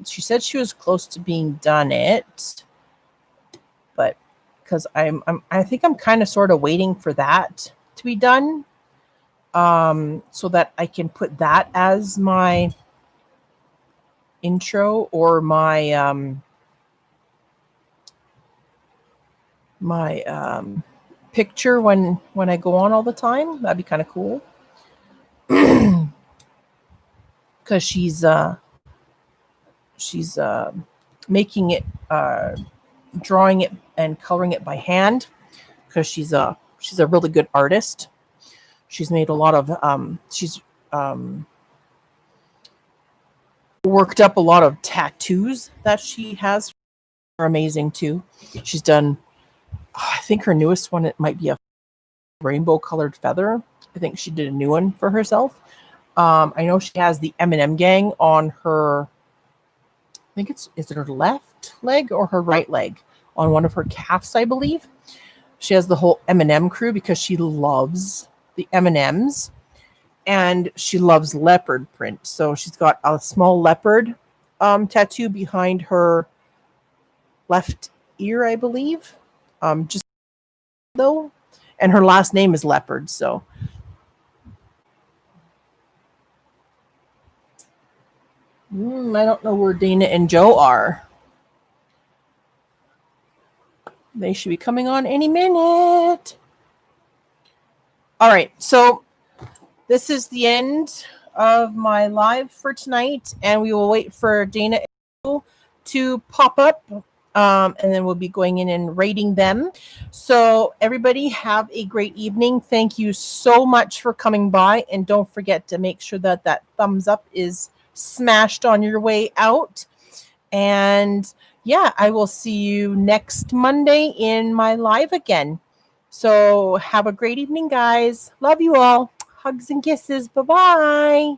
She said she was close to being done it, but because I think I'm kind of sort of waiting for that to be done, so that I can put that as my intro or my picture when I go on all the time. That'd be kind of cool. Because she's making it, drawing it and coloring it by hand, because she's a really good artist. She's made a lot of she's worked up a lot of tattoos that she has. Are amazing too. She's done, I think her newest one, it might be a rainbow colored feather. I think she did a new one for herself. I know she has the M&M gang on her, I think is it her left leg or her right leg, on one of her calves, I believe. She has the whole M&M crew because she loves the M&Ms, and she loves leopard print. So she's got a small leopard tattoo behind her left ear, I believe. Just though, and her last name is Leopard. So I don't know where Dana and Joe are. They should be coming on any minute. All right, so this is the end of my live for tonight, and we will wait for Dana and Joe to pop up, and then we'll be going in and rating them. So everybody have a great evening. Thank you so much for coming by, and don't forget to make sure that that thumbs up is smashed on your way out. And yeah, I will see you next Monday in my live again. So have a great evening, guys. Love you all. Hugs and kisses. Bye-bye.